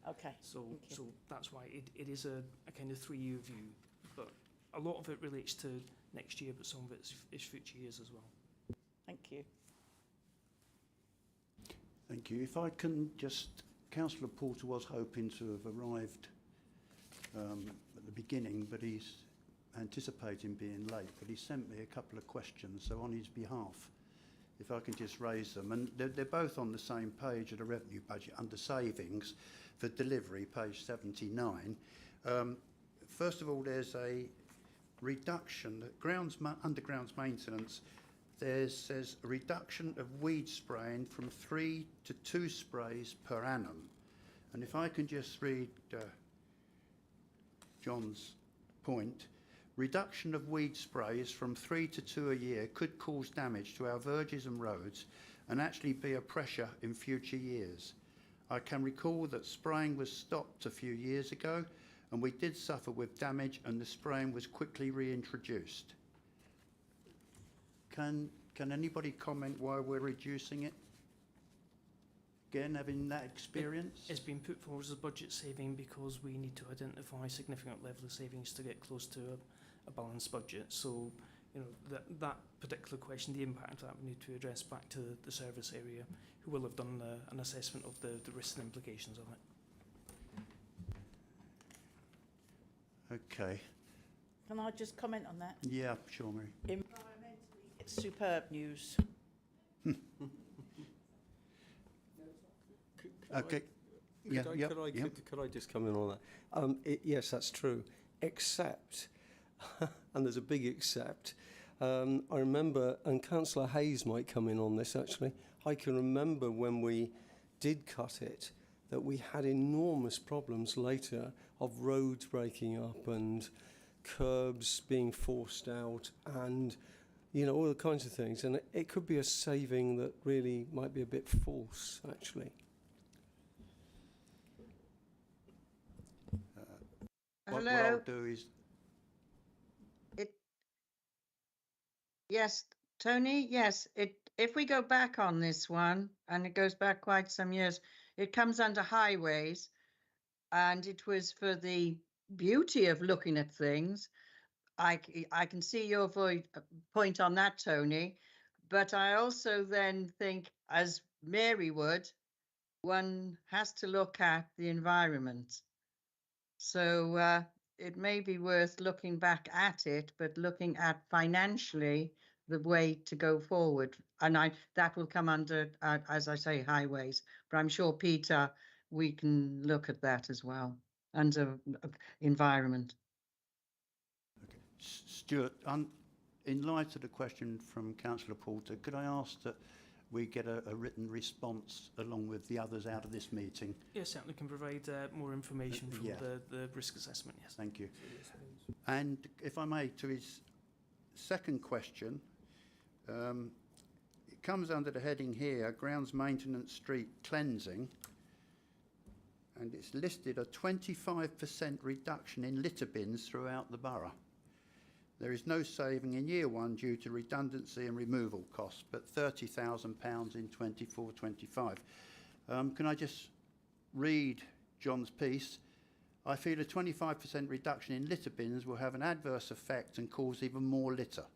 Okay. So that's why it is a kind of 3-year view. But a lot of it relates to next year, but some of it is future years as well. Thank you. Thank you. If I can just, Councillor Porter was hoping to have arrived at the beginning, but he's anticipating being late, but he sent me a couple of questions, so on his behalf, if I can just raise them. And they're both on the same page of the revenue budget under savings for delivery, page 79. First of all, there's a reduction, under grounds maintenance, says a reduction of weed spraying from 3 to 2 sprays per annum. And if I can just read John's point, reduction of weed sprays from 3 to 2 a year could cause damage to our verges and roads and actually be a pressure in future years. I can recall that spraying was stopped a few years ago and we did suffer with damage and the spraying was quickly reintroduced. Can anybody comment why we're reducing it? Again, having that experience? It's been put forward as a budget saving because we need to identify a significant level of savings to get close to a balanced budget. So, you know, that particular question, the impact of that, we need to address back to the service area, who will have done an assessment of the risks and implications of it. Okay. Can I just comment on that? Yeah, sure, Mary. Environmentally, it's superb news. Okay. Could I just come in on that? Yes, that's true, except, and there's a big except, I remember, and Councillor Hayes might come in on this actually, I can remember when we did cut it, that we had enormous problems later of roads breaking up and curbs being forced out and, you know, all the kinds of things. And it could be a saving that really might be a bit false, actually. What Hello. I'll do is... Yes, Tony, yes. If we go back on this one, and it goes back quite some years, it comes under highways, and it was for the beauty of looking at things. I can see your point on that, Tony, but I also then think, as Mary would, one has to look at the environment. So it may be worth looking back at it, but looking at financially the way to go forward. And that will come under, as I say, highways. But I'm sure, Peter, we can look at that as well under environment. Okay. Stuart, in light of the question from Councillor Porter, could I ask that we get a written response along with the others out of this meeting? Yes, certainly can provide more information from yeah. the risk assessment, yes. Thank you. And if I may, to his second question, it comes under the heading here, grounds maintenance, street cleansing, and it's listed a 25% reduction in litter bins throughout the borough. There is no saving in year one due to redundancy and removal costs, but £30,000 in 24-25. Can I just read John's piece? I feel a 25% reduction in litter bins will have an adverse effect and cause even more litter.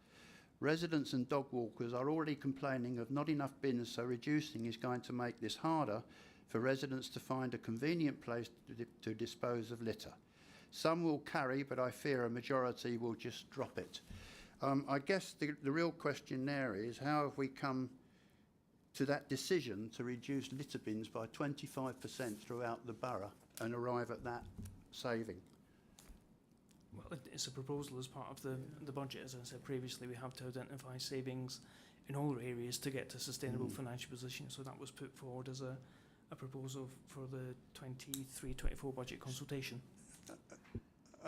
Residents and dog walkers are already complaining of not enough bins, so reducing is going to make this harder for residents to find a convenient place to dispose of litter. Some will carry, but I fear a majority will just drop it. I guess the real question there is, how have we come to that decision to reduce litter bins by 25% throughout the borough and arrive at that saving? Well, it's a proposal as part of the budget. As I said previously, we have to identify savings in all areas to get to a sustainable financial position. So that was put forward as a proposal for the 23-24 budget consultation.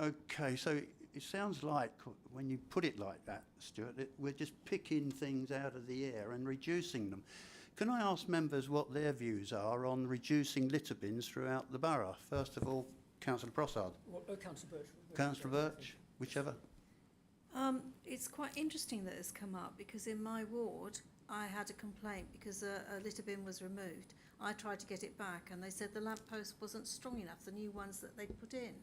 Okay, so it sounds like, when you put it like that, Stuart, we're just picking things out of the air and reducing them. Can I ask members what their views are on reducing litter bins throughout the borough? First of all, Councillor Prossard. Councillor Birch. Councillor Birch, whichever. It's quite interesting that it's come up, because in my ward I had a complaint because a litter bin was removed. I tried to get it back and they said the lamppost wasn't strong enough, the new ones that they'd put in.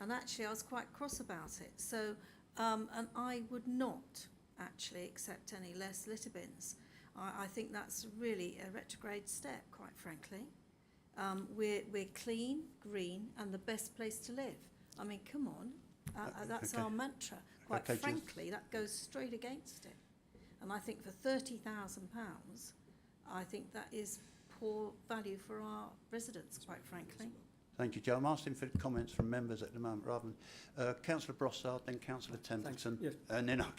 And actually I was quite cross about it. So, and I would not actually accept any less litter bins. I think that's really a retrograde step, quite frankly. We're clean, green, and the best place to live. I mean, come on, that's Okay. our mantra. Quite Okay, frankly, that goes straight against it. And I think for £30,000, I think that is poor value for our residents, quite frankly. Thank you, Joe. I'm asking for comments from members at the moment, rather than Councillor Brossard, then Councillor Templeton, Yes. and then I'll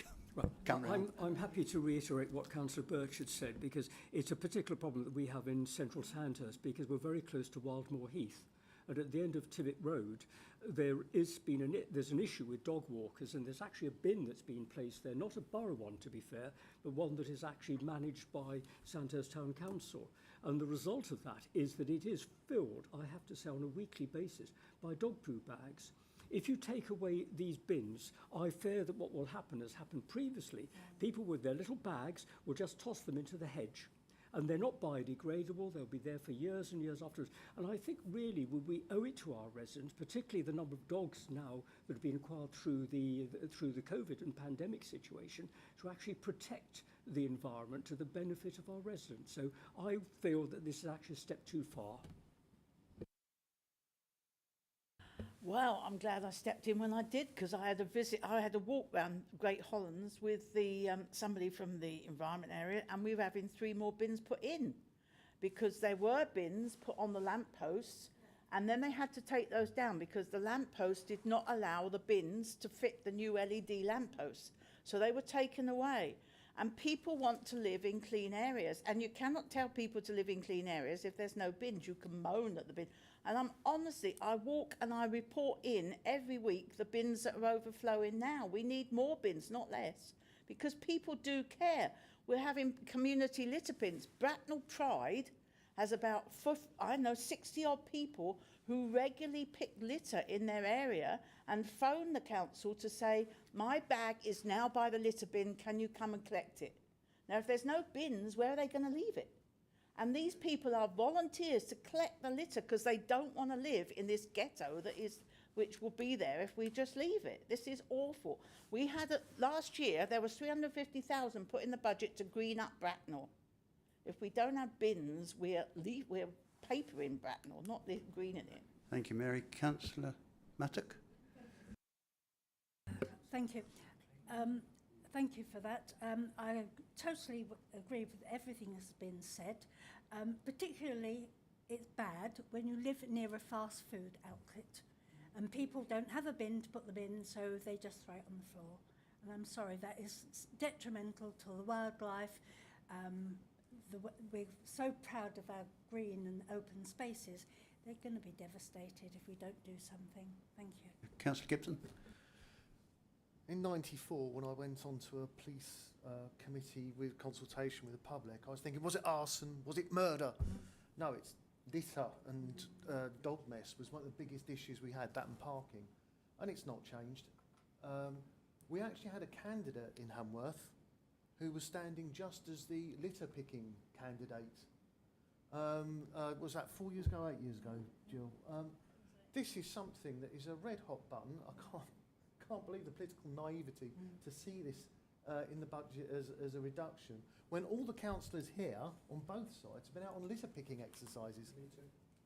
come round. I'm happy to reiterate what Councillor Birch had said, because it's a particular problem that we have in central Sandhurst, because we're very close to Wildmoor Heath. And at the end of Tibbet Road, there's an issue with dog walkers, and there's actually a bin that's been placed there, not a borough one to be fair, but one that is actually managed by Sandhurst Town Council. And the result of that is that it is filled, I have to say, on a weekly basis by dog poo bags. If you take away these bins, I fear that what will happen has happened previously. People with their little bags will just toss them into the hedge. And they're not biodegradable, they'll be there for years and years afterwards. And I think really we owe it to our residents, particularly the number of dogs now that have been acquired through the COVID and pandemic situation, to actually protect the environment to the benefit of our residents. So I feel that this is actually a step too far. Well, I'm glad I stepped in when I did, because I had a walk round Great Hollands with somebody from the environment area, and we were having 3 more bins put in, because there were bins put on the lampposts, and then they had to take those down because the lampposts did not allow the bins to fit the new LED lampposts. So they were taken away. And people want to live in clean areas, and you cannot tell people to live in clean areas if there's no bins. You can moan at the bin. And I walk and I report in every week the bins that are overflowing now. We need more bins, not less, because people do care. We're having community litter bins. Bracknell Pride has about 60 odd people who regularly pick litter in their area and phone the council to say, my bag is now by the litter bin, can you come and collect it? Now, if there's no bins, where are they going to leave it? And these people are volunteers to collect the litter because they don't want to live in this ghetto which will be there if we just leave it. This is awful. We had last year, there was 350,000 put in the budget to green up Bracknell. If we don't have bins, we're paper in Bracknell, not the green in it. Thank you, Mary. Councillor Mattock? Thank you. Thank you for that. I totally agree with everything that's been said. Particularly, it's bad when you live near a fast food outlet and people don't have a bin to put them in, so they just throw it on the floor. And I'm sorry, that is detrimental to the wildlife. We're so proud of our green and open spaces. They're going to be devastated if we don't do something. Thank you. Councillor Gibson? In '94, when I went onto a police committee with consultation with the public, I was thinking, was it arson? Was it murder? No, it's litter and dog mess was one of the biggest issues we had, that and parking. And it's not changed. We actually had a candidate in Hamworth who was standing just as the litter picking candidate. Was that 4 years ago, 8 years ago, Jill? This is something that is a red hot button. I can't believe the political naivety to see this in the budget as a reduction when all the councillors here on both sides have been out on litter picking exercises.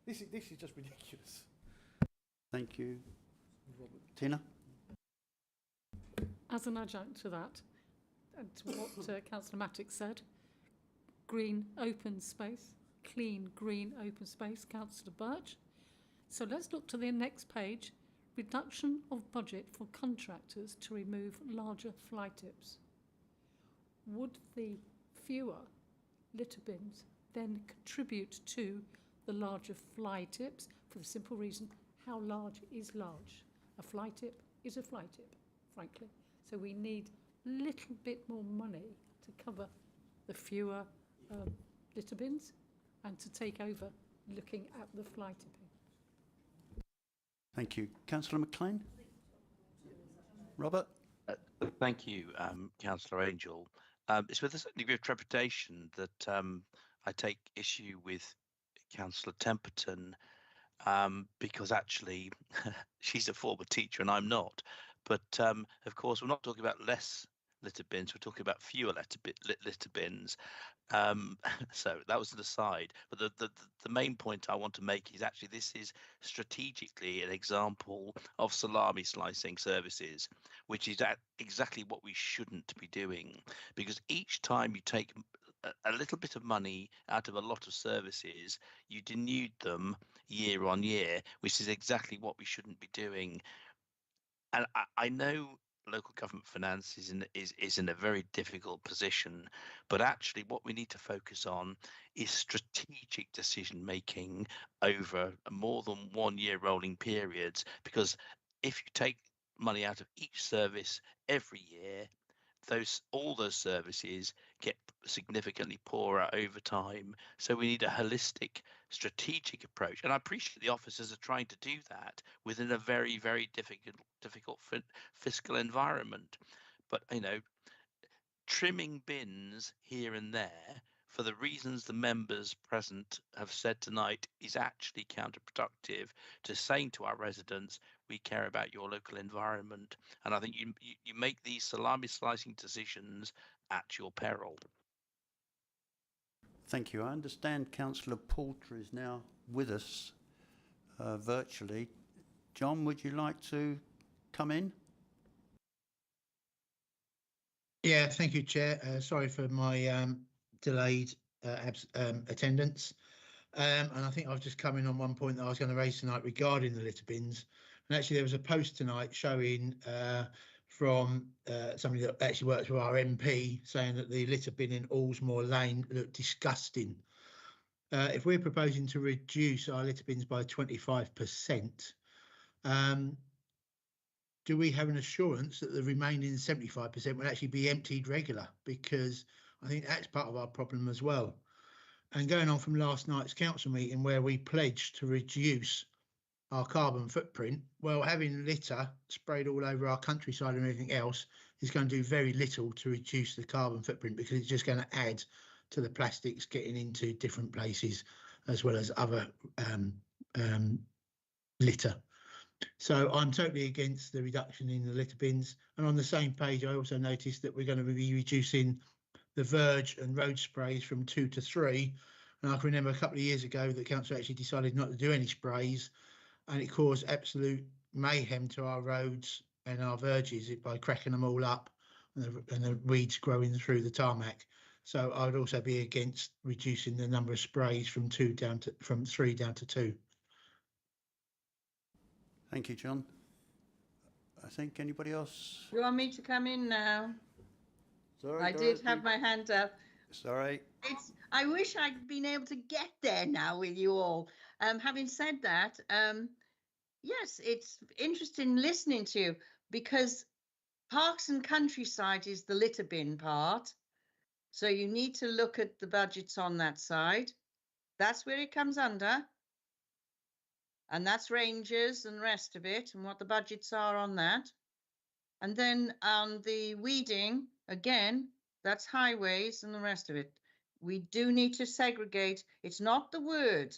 This is just ridiculous. Thank you. Tina? As an adjunct to that, and to what Councillor Mattock said, green open space, clean green open space, Councillor Birch. So let's look to the next page. Reduction of budget for contractors to remove larger fly tips. Would the fewer litter bins then contribute to the larger fly tips? For the simple reason, how large is large? A fly tip is a fly tip, frankly. So we need a little bit more money to cover the fewer litter bins and to take over looking at the fly tipping. Thank you. Councillor McLean? Robert? Thank you, Councillor Angel. It's with a certain degree of trepidation that I take issue with Councillor Temperton because actually she's a former teacher and I'm not. But of course, we're not talking about less litter bins, we're talking about fewer litter bins. So that was an aside. But the main point I want to make is actually this is strategically an example of salami slicing services, which is exactly what we shouldn't be doing. Because each time you take a little bit of money out of a lot of services, you denude them year on year, which is exactly what we shouldn't be doing. And I know local government finance is in a very difficult position, but actually what we need to focus on is strategic decision making over more than 1 year rolling periods, because if you take money out of each service every year, all those services get significantly poorer over time. So we need a holistic strategic approach, and I appreciate the officers are trying to do that within a very, very difficult fiscal environment. But trimming bins here and there for the reasons the members present have said tonight is actually counterproductive to saying to our residents, we care about your local environment. And I think you make these salami slicing decisions at your peril. Thank you. I understand Councillor Poulter is now with us virtually. John, would you like to come in? Yeah, thank you, Chair. Sorry for my delayed attendance. And I think I've just come in on one point that I was going to raise tonight regarding the litter bins. And actually, there was a post tonight showing from somebody that actually works with our MP saying that the litter bin in Allsmore Lane looked disgusting. If we're proposing to reduce our litter bins by 25%, do we have an assurance that the remaining 75% will actually be emptied regular? Because I think that's part of our problem as well. And going on from last night's council meeting where we pledged to reduce our carbon footprint, well, having litter sprayed all over our countryside and everything else is going to do very little to reduce the carbon footprint, because it's just going to add to the plastics getting into different places as well as other litter. So I'm totally against the reduction in the litter bins. And on the same page, I also noticed that we're going to be reducing the verge and road sprays from 2 to 3. And I can remember a couple of years ago that council actually decided not to do any sprays, and it caused absolute mayhem to our roads and our verges by cracking them all up and the weeds growing through the tarmac. So I would also be against reducing the number of sprays from 3 down to 2. Thank you, John. I think anybody else? You want me to come in now? Sorry, I did have my hand up. Sorry. I wish I'd been able to get there now with you all. Having said that, yes, it's interesting listening to you, because Parks and Countryside is the litter bin part. So you need to look at the budgets on that side. That's where it comes under. And that's Rangers and the rest of it, and what the budgets are on that. And then on the weeding, again, that's highways and the rest of it. We do need to segregate. It's not the word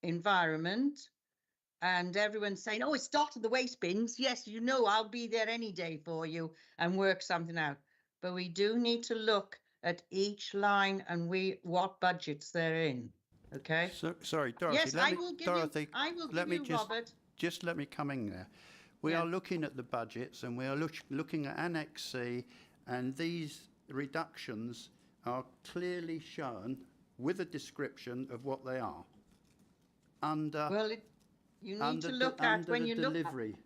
environment. And everyone's saying, oh, it's not the waste bins. Yes, you know, I'll be there any day for you and work something out. But we do need to look at each line and what budgets they're in. Okay. So, sorry, Dorothy. Yes, I will give you, Robert. Just let me come in there. We are looking at the budgets, and we are looking at Annex C, and these reductions are clearly shown with a description of what they are. You need to look at when you look at delivery.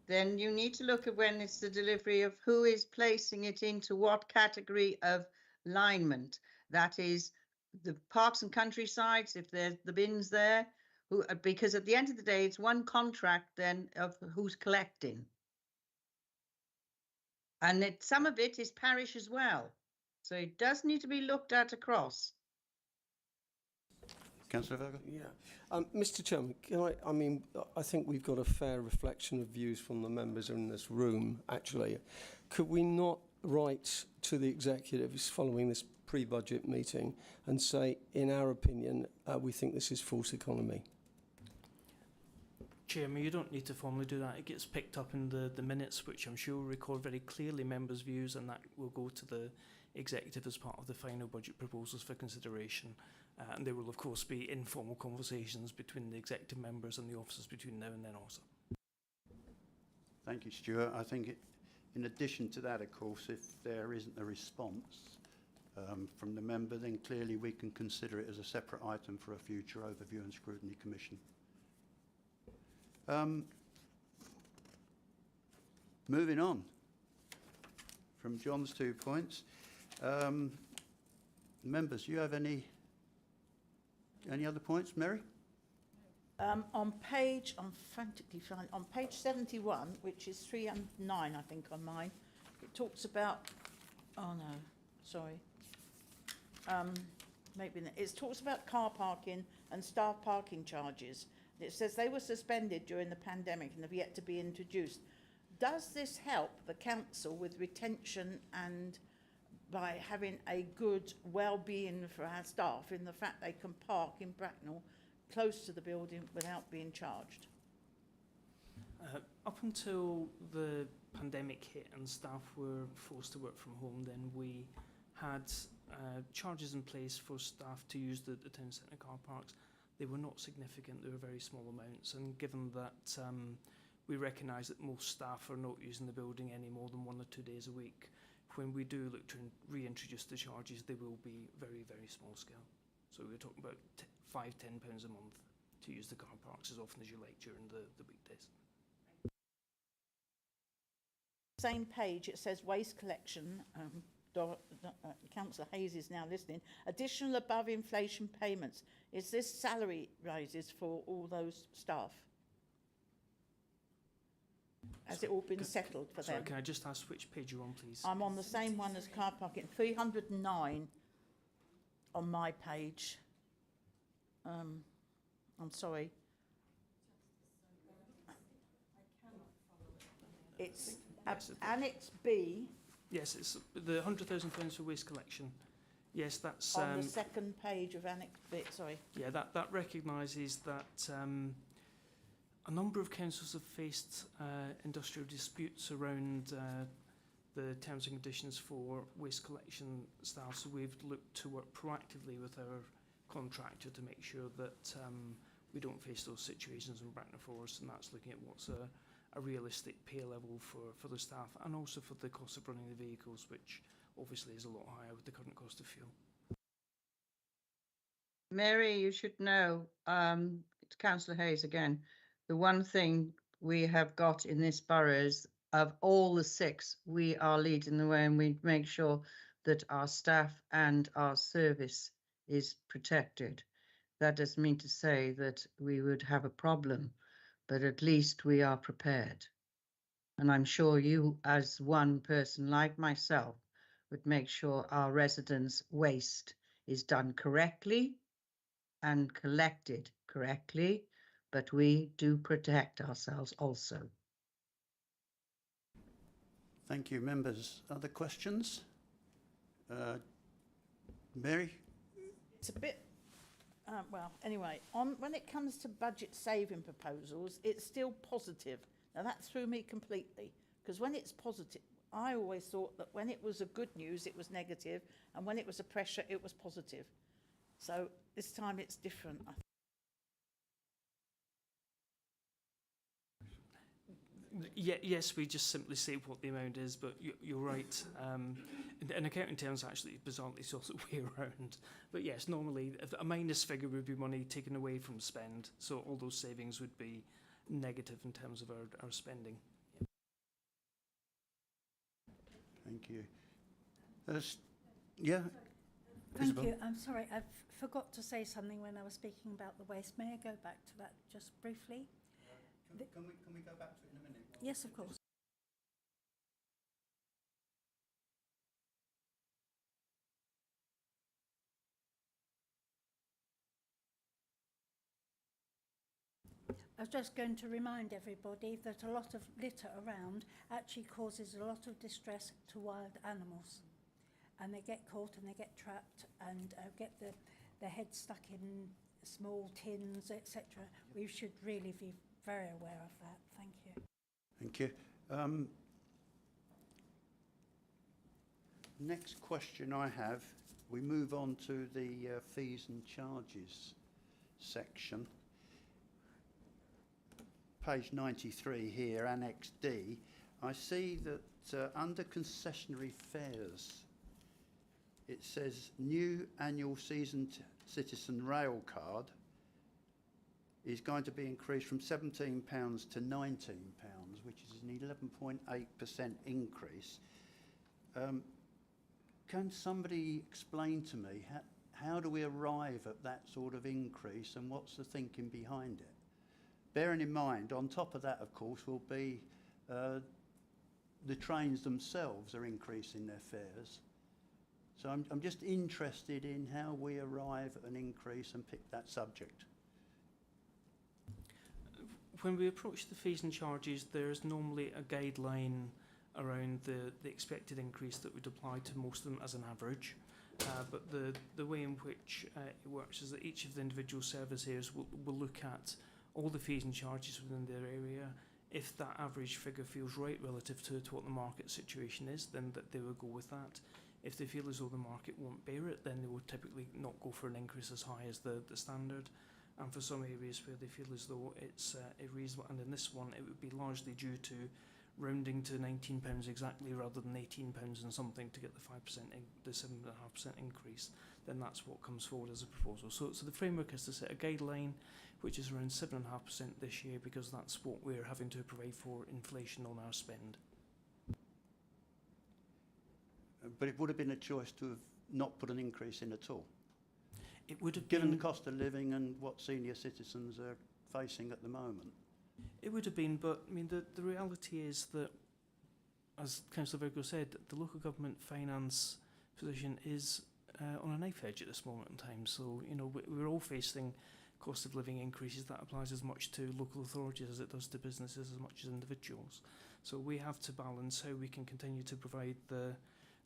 Then you need to look at when it's the delivery of who is placing it into what category of alignment. That is the Parks and Countrysides, if there's the bins there, because at the end of the day, it's one contract then of who's collecting. And some of it is parish as well. So it does need to be looked at across. Councillor Verga? Yeah. Mr. Chairman, I think we've got a fair reflection of views from the members in this room, actually. Could we not write to the executives following this pre-budget meeting and say, in our opinion, we think this is false economy? Chairman, you don't need to formally do that. It gets picked up in the minutes, which I'm sure will record very clearly members' views, and that will go to the executive as part of the final budget proposals for consideration. And there will, of course, be informal conversations between the executive members and the officers between now and then also. Thank you, Stuart. I think in addition to that, of course, if there isn't a response from the member, then clearly we can consider it as a separate item for a future overview and scrutiny commission. Moving on from John's 2 points. Members, do you have any other points, Mary? On page 71, which is 309, I think, on mine, it talks about, it talks about car parking and staff parking charges. It says they were suspended during the pandemic and have yet to be introduced. Does this help the council with retention and by having a good well-being for our staff in the fact they can park in Bracknell close to the building without being charged? Up until the pandemic hit and staff were forced to work from home, then we had charges in place for staff to use the town centre car parks. They were not significant, they were very small amounts, and given that we recognise that most staff are not using the building any more than 1 or 2 days a week, when we do look to reintroduce the charges, they will be very, very small scale. So we're talking about £5–10 a month to use the car parks as often as you like during the weekdays. Same page, it says waste collection. Councillor Hayes is now listening. Additional above inflation payments. Is this salary rises for all those staff? Has it all been settled for them? Sorry, can I just ask which page you're on, please? I'm on the same one as car parking, 309 on my page. I'm sorry. It's Annex B. Yes, it's the £100,000 for waste collection. Yes, that's on the second page of Annex B. Sorry. Yeah, that recognises that a number of councils have faced industrial disputes around the terms and conditions for waste collection staff. So we've looked to work proactively with our contractor to make sure that we don't face those situations in Bracknell Forest, and that's looking at what's a realistic pay level for the staff, and also for the cost of running the vehicles, which obviously is a lot higher with the current cost of fuel. Mary, you should know, it's Councillor Hayes again. The one thing we have got in this borough is, of all the 6, we are leading the way, and we make sure that our staff and our service is protected. That doesn't mean to say that we would have a problem, but at least we are prepared. And I'm sure you, as one person like myself, would make sure our residents' waste is done correctly and collected correctly, but we do protect ourselves also. Thank you, members. Other questions? Mary? It's a bit, well, anyway, when it comes to budget saving proposals, it's still positive. Now that threw me completely, because when it's positive, I always thought that when it was a good news, it was negative, and when it was a pressure, it was positive. So this time it's different. Yes, we just simply say what the amount is, but you're right. In accounting terms, actually, bizarrely, it's also the way around. But yes, normally a minus figure would be money taken away from spend, so all those savings would be negative in terms of our spending. Thank you. Yeah? Thank Isabel? you. I'm sorry, I forgot to say something when I was speaking about the waste. May I go back to that just briefly? Can we go back to it in a minute? Yes, of course. I was just going to remind everybody that a lot of litter around actually causes a lot of distress to wild animals. And they get caught and they get trapped and get their heads stuck in small tins, etc. We should really be very aware of that. Thank you. Thank you. Next question I have, we move on to the fees and charges section. Page 93 here, Annex D. I see that under concessionary fares, it says new annual season citizen rail card is going to be increased from £17 to £19, which is an 11.8% increase. Can somebody explain to me how do we arrive at that sort of increase, and what's the thinking behind it? Bearing in mind, on top of that, of course, will be the trains themselves are increasing their fares. So I'm just interested in how we arrive at an increase and pick that subject. When we approach the fees and charges, there's normally a guideline around the expected increase that would apply to most of them as an average. But the way in which it works is that each of the individual service areas will look at all the fees and charges within their area. If that average figure feels right relative to what the market situation is, then that they will go with that. If they feel as though the market won't bear it, then they will typically not go for an increase as high as the standard. And for some areas where they feel as though it's reasonable, and in this one it would be largely due to rounding to £19 exactly rather than £18 and something to get the 5%, the 7.5% increase, then that's what comes forward as a proposal. So the framework is to set a guideline which is around 7.5% this year, because that's what we're having to provide for inflation on our spend. But it would have been a choice to have not put an increase in at all. It would have given been, the cost of living and what senior citizens are facing at the moment. It would have been, but I mean the reality is that, as Councillor Virgo said, the local government finance position is on a knife edge at this moment in time. So we're all facing cost of living increases. That applies as much to local authorities as it does to businesses, as much as individuals. So we have to balance how we can continue to provide the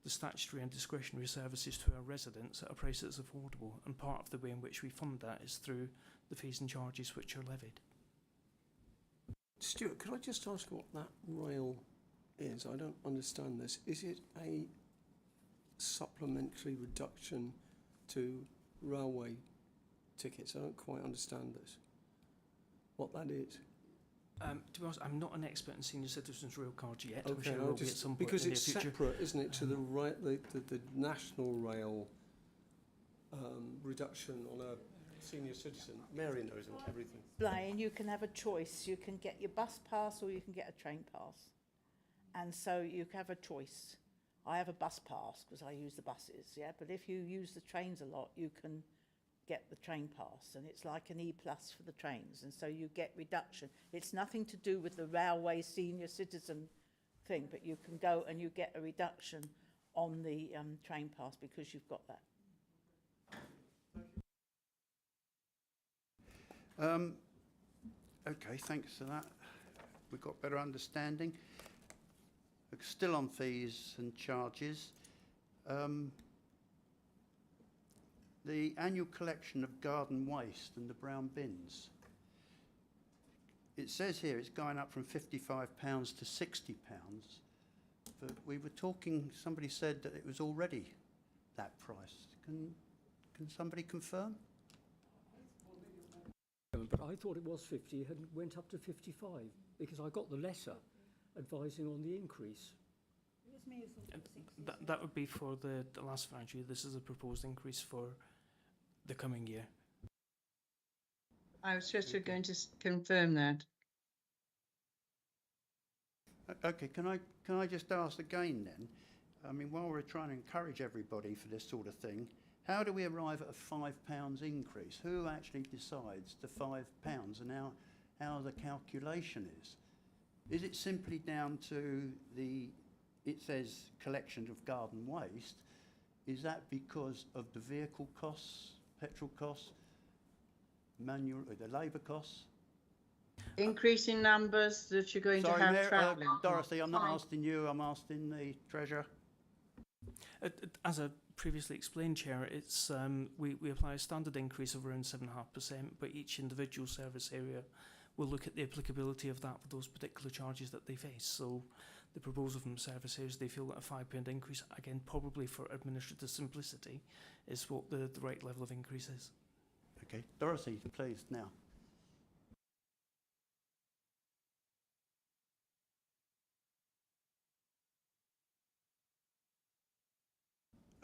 statutory and discretionary services to our residents at a price that's affordable, and part of the way in which we fund that is through the fees and charges which are levied. Stuart, could I just ask what that rail is? is, I don't understand this. Is it a supplementary reduction to railway tickets? I don't quite understand this. What that is. To be honest, I'm not an expert in senior citizens rail cards yet. I'm Okay, sure I will be at some point because in the it's near future. separate, isn't it, to the national rail reduction on a senior citizen. Mary knows everything. Brian, you can have a choice. You can get your bus pass or you can get a train pass. And so you have a choice. I have a bus pass because I use the buses, yeah? But if you use the trains a lot, you can get the train pass, and it's like an E+ for the trains, and so you get reduction. It's nothing to do with the railway senior citizen thing, but you can go and you get a reduction on the train pass because you've got that. Okay, thanks for that. We've got better understanding. Still on fees and charges. The annual collection of garden waste and the brown bins. It says here it's going up from £55 to £60, but we were talking, somebody said that it was already that price. Can somebody confirm? But I thought it was 50 and went up to 55 because I got the letter advising on the increase. It was me who thought it was 60. That would be for the last financial year. This is a proposed increase for the coming year. I was just going to confirm that. Okay, can I just ask again then? I mean, while we're trying to encourage everybody for this sort of thing, how do we arrive at a £5 increase? Who actually decides the £5 and how the calculation is? Is it simply down to it says collection of garden waste? Is that because of the vehicle costs, petrol costs, the labour costs? Increasing numbers that you're going to have travelling. Dorothy, I'm not asking you, I'm asking the Treasurer. As I previously explained, Chair, it's we apply a standard increase of around 7.5%, but each individual service area will look at the applicability of that for those particular charges that they face. So the proposal from service areas, they feel that a £5 increase, again, probably for administrative simplicity, is what the right level of increase is. Okay, Dorothy, please, now.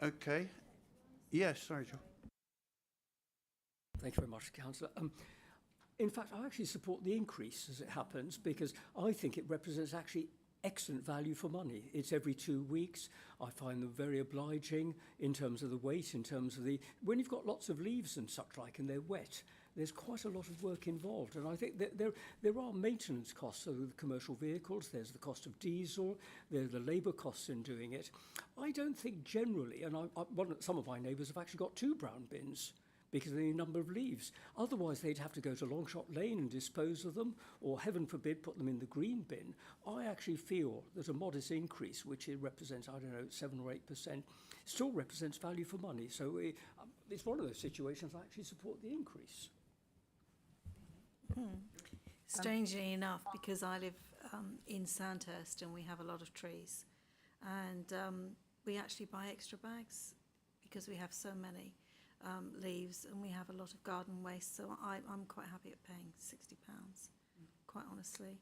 Okay. Yes, sorry, Joe. Thank you very much, Councillor. In fact, I actually support the increase as it happens because I think it represents actually excellent value for money. It's every 2 weeks. I find them very obliging in terms of the weight, in terms of when you've got lots of leaves and such like and they're wet, there's quite a lot of work involved. And I think that there are maintenance costs. So the commercial vehicles, there's the cost of diesel, there's the labour costs in doing it. I don't think generally, and some of my neighbours have actually got 2 brown bins because of the number of leaves. Otherwise, they'd have to go to Longshot Lane and dispose of them, or heaven forbid, put them in the green bin. I actually feel that a modest increase, which it represents, I don't know, 7 or 8%, still represents value for money. So it's one of those situations I actually support the increase. Strangely enough, because I live in Sandhurst and we have a lot of trees, and we actually buy extra bags because we have so many leaves and we have a lot of garden waste, so I'm quite happy at paying £60, quite honestly.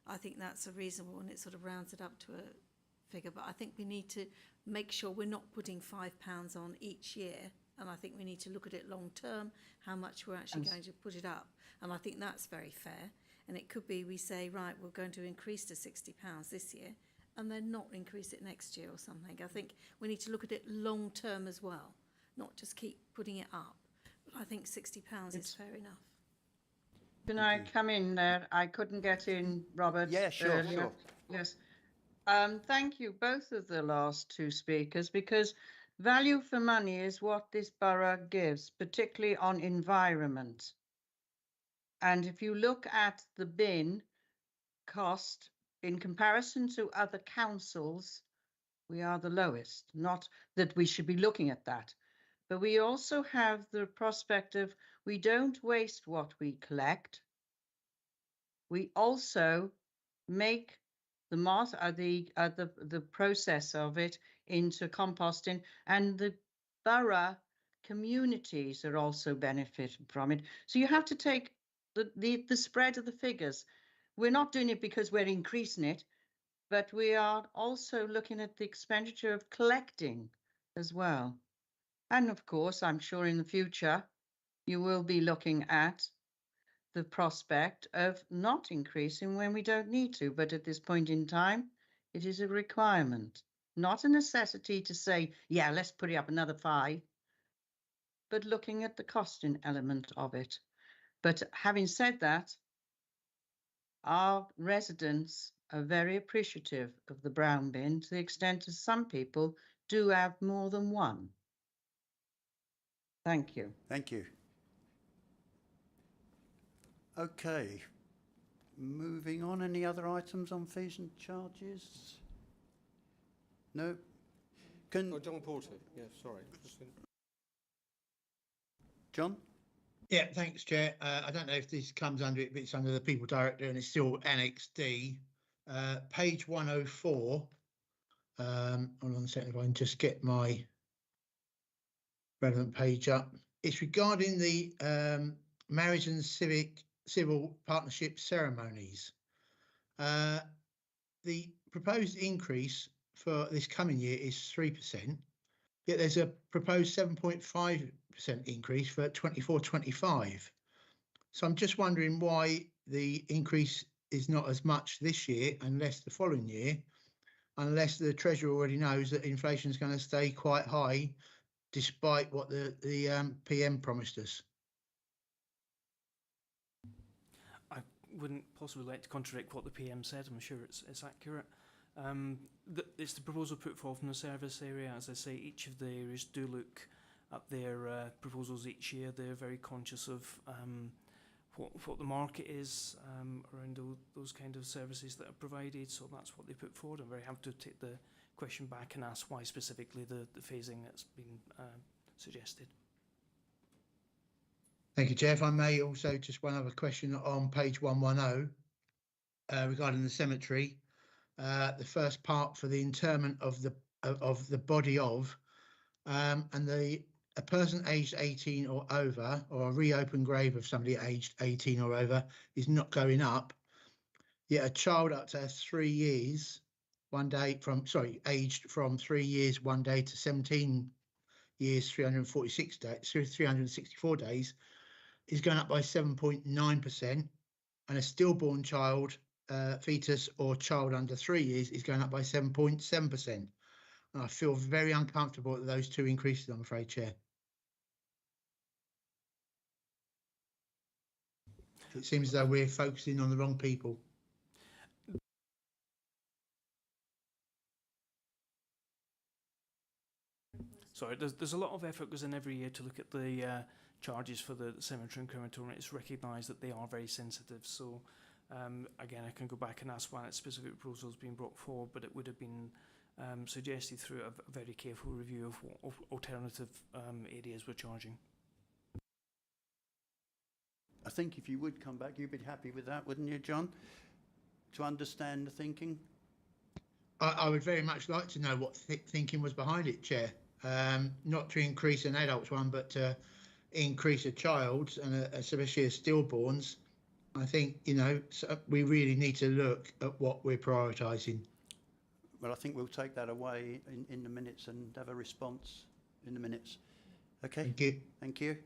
I think that's a reasonable, and it sort of rounds it up to a figure, but I think we need to make sure we're not putting £5 on each year, and I think we need to look at it long term, how much we're actually going to put it up, and I think that's very fair. And it could be we say, right, we're going to increase to £60 this year and then not increase it next year or something. I think we need to look at it long term as well, not just keep putting it up. But I think £60 is fair enough. Can I come in there? I couldn't get in, Robert. Yeah, sure, earlier. sure. Yes. Thank you, both of the last 2 speakers, because value for money is what this borough gives, particularly on environment. And if you look at the bin cost in comparison to other councils, we are the lowest. Not that we should be looking at that, but we also have the prospect of we don't waste what we collect. We also make the process of it into composting, and the borough communities are also benefiting from it. So you have to take the spread of the figures. We're not doing it because we're increasing it, but we are also looking at the expenditure of collecting as well. And of course, I'm sure in the future, you will be looking at the prospect of not increasing when we don't need to. But at this point in time, it is a requirement, not a necessity to say, yeah, let's put it up another 5, but looking at the costing element of it. But having said that, our residents are very appreciative of the brown bin, to the extent that some people do have more than one. Thank you. Thank you. Okay. Moving on. Any other items on fees and charges? No? John Porter. Yeah, sorry. John? Yeah, thanks, Chair. I don't know if this comes under it, but it's under the People Director and it's still Annex D. Page 104. Hold on a second if I can just get my relevant page up. It's regarding the marriage and civil partnership ceremonies. The proposed increase for this coming year is 3%, yet there's a proposed 7.5% increase for 24-25. So I'm just wondering why the increase is not as much this year and less the following year, unless the Treasurer already knows that inflation is going to stay quite high, despite what the PM promised us. I wouldn't possibly like to contradict what the PM said. I'm sure it's accurate. It's the proposal put forward from the service area. As I say, each of the areas do look at their proposals each year. They're very conscious of what the market is around those kind of services that are provided. So that's what they put forward. I'm very happy to take the question back and ask why specifically the phasing that's been suggested. Thank you, Chair. If I may also, just one other question on page 110 regarding the cemetery. The first part for the interment of the body of, and a person aged 18 or over, or a reopened grave of somebody aged 18 or over is not going up. Yet a child up to 3 years, aged from 3 years 1 day to 17 years 346 days, 364 days, is going up by 7.9%, and a stillborn child, fetus or child under 3 years is going up by 7.7%. And I feel very uncomfortable at those two increases, I'm afraid, Chair. It seems as though we're focusing on the wrong people. Sorry, there's a lot of effort goes in every year to look at the charges for the cemetery and crematorium. It's recognised that they are very sensitive. So again, I can go back and ask why that specific proposal has been brought forward, but it would have been suggested through a very careful review of what alternative areas we're charging. I think if you would come back, you'd be happy with that, wouldn't you, John? To understand the thinking? I would very much like to know what thinking was behind it, Chair. Not to increase an adult's one, but to increase a child's, and especially a stillborn's. I think, we really need to look at what we're prioritising. Well, I think we'll take that away in the minutes and have a response in the minutes. Okay? Thank you. Thank you.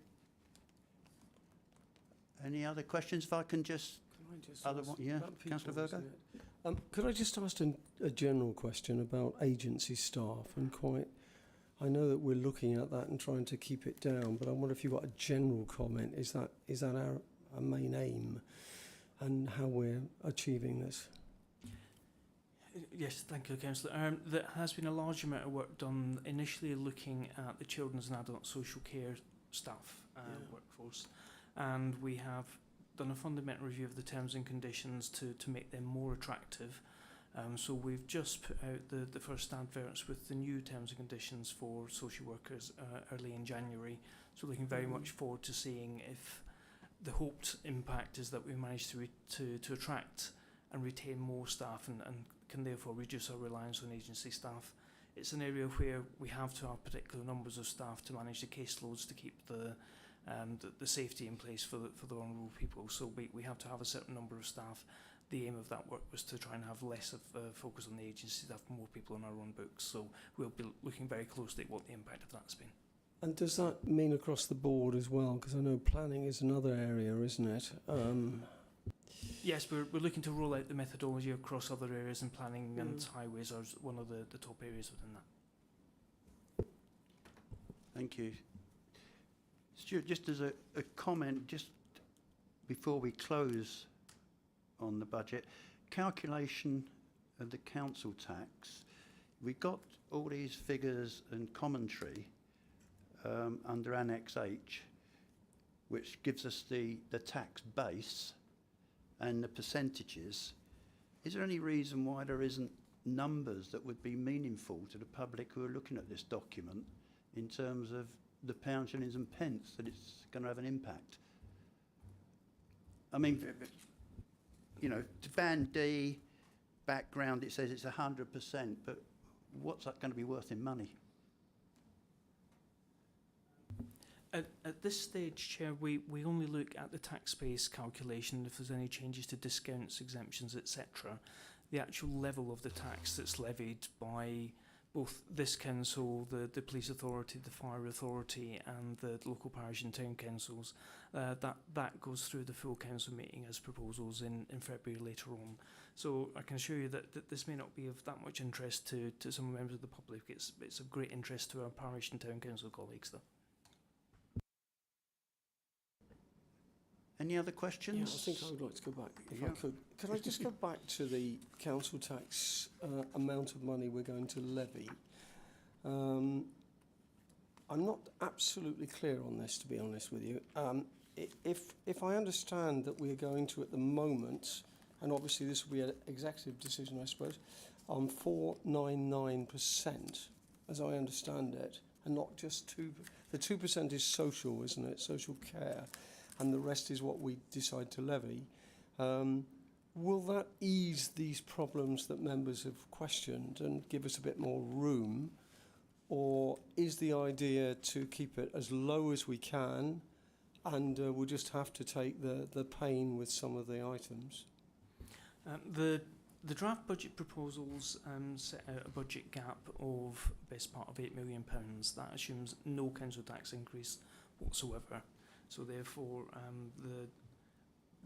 Any other questions? If I can just... Yeah, Councillor Virgo. Could I just ask a general question about agency staff? I know that we're looking at that and trying to keep it down, but I wonder if you've got a general comment. Is that our main aim, and how we're achieving this? Yes, thank you, Councillor. There has been a large amount of work done initially looking at the children's and adult social care staff workforce, and we have done a fundamental review of the terms and conditions to make them more attractive. So we've just put out the first adverts with the new terms and conditions for social workers early in January. So looking very much forward to seeing if the hoped impact is that we manage to attract and retain more staff and can therefore reduce our reliance on agency staff. It's an area where we have to have particular numbers of staff to manage the caseloads to keep the safety in place for the vulnerable people. So we have to have a certain number of staff. The aim of that work was to try and have less of a focus on the agency staff, more people on our own books. So we'll be looking very closely at what the impact of that's been. And does that mean across the board as well? Because I know planning is another area, isn't it? Yes, we're looking to roll out the methodology across other areas, and planning and highways are one of the top areas within that. Thank you. Stuart, just as a comment, just before we close on the budget, calculation of the council tax, we got all these figures and commentary under Annex H, which gives us the tax base and the percentages. Is there any reason why there isn't numbers that would be meaningful to the public who are looking at this document in terms of the pounds, shillings and pence that it's going to have an impact? I mean, you know, to Band D, background, it says it's 100%, but what's that going to be worth in money? At this stage, Chair, we only look at the tax base calculation. If there's any changes to discounts, exemptions, etc., the actual level of the tax that's levied by both this council, the police authority, the fire authority, and the local parish and town councils, that goes through the full council meeting as proposals in February later on. So I can assure you that this may not be of that much interest to some members of the public. It's of great interest to our parish and town council colleagues, though. Any other questions? Yeah, I think I would like to go back, if I could. Could I just go back to the council tax amount of money we're going to levy? I'm not absolutely clear on this, to be honest with you. If I understand that we are going to, at the moment, and obviously this will be an executive decision, I suppose, on 499%, as I understand it, and not just 2%. The 2% is social, isn't it? Social care. And the rest is what we decide to levy. Will that ease these problems that members have questioned and give us a bit more room? Or is the idea to keep it as low as we can, and we'll just have to take the pain with some of the items? The draft budget proposals set out a budget gap of best part of £8 million. That assumes no council tax increase whatsoever. So therefore,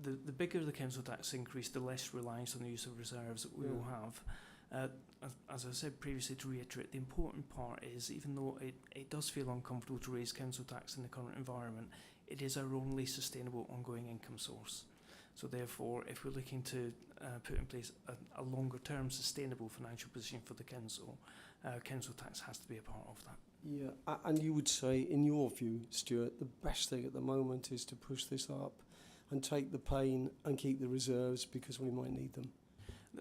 the bigger the council tax increase, the less reliance on the use of reserves that we will have. As I said previously, to reiterate, the important part is, even though it does feel uncomfortable to raise council tax in the current environment, it is our only sustainable ongoing income source. So therefore, if we're looking to put in place a longer term sustainable financial position for the council, council tax has to be a part of that. Yeah, and you would say, in your view, Stuart, the best thing at the moment is to push this up and take the pain and keep the reserves because we might need them.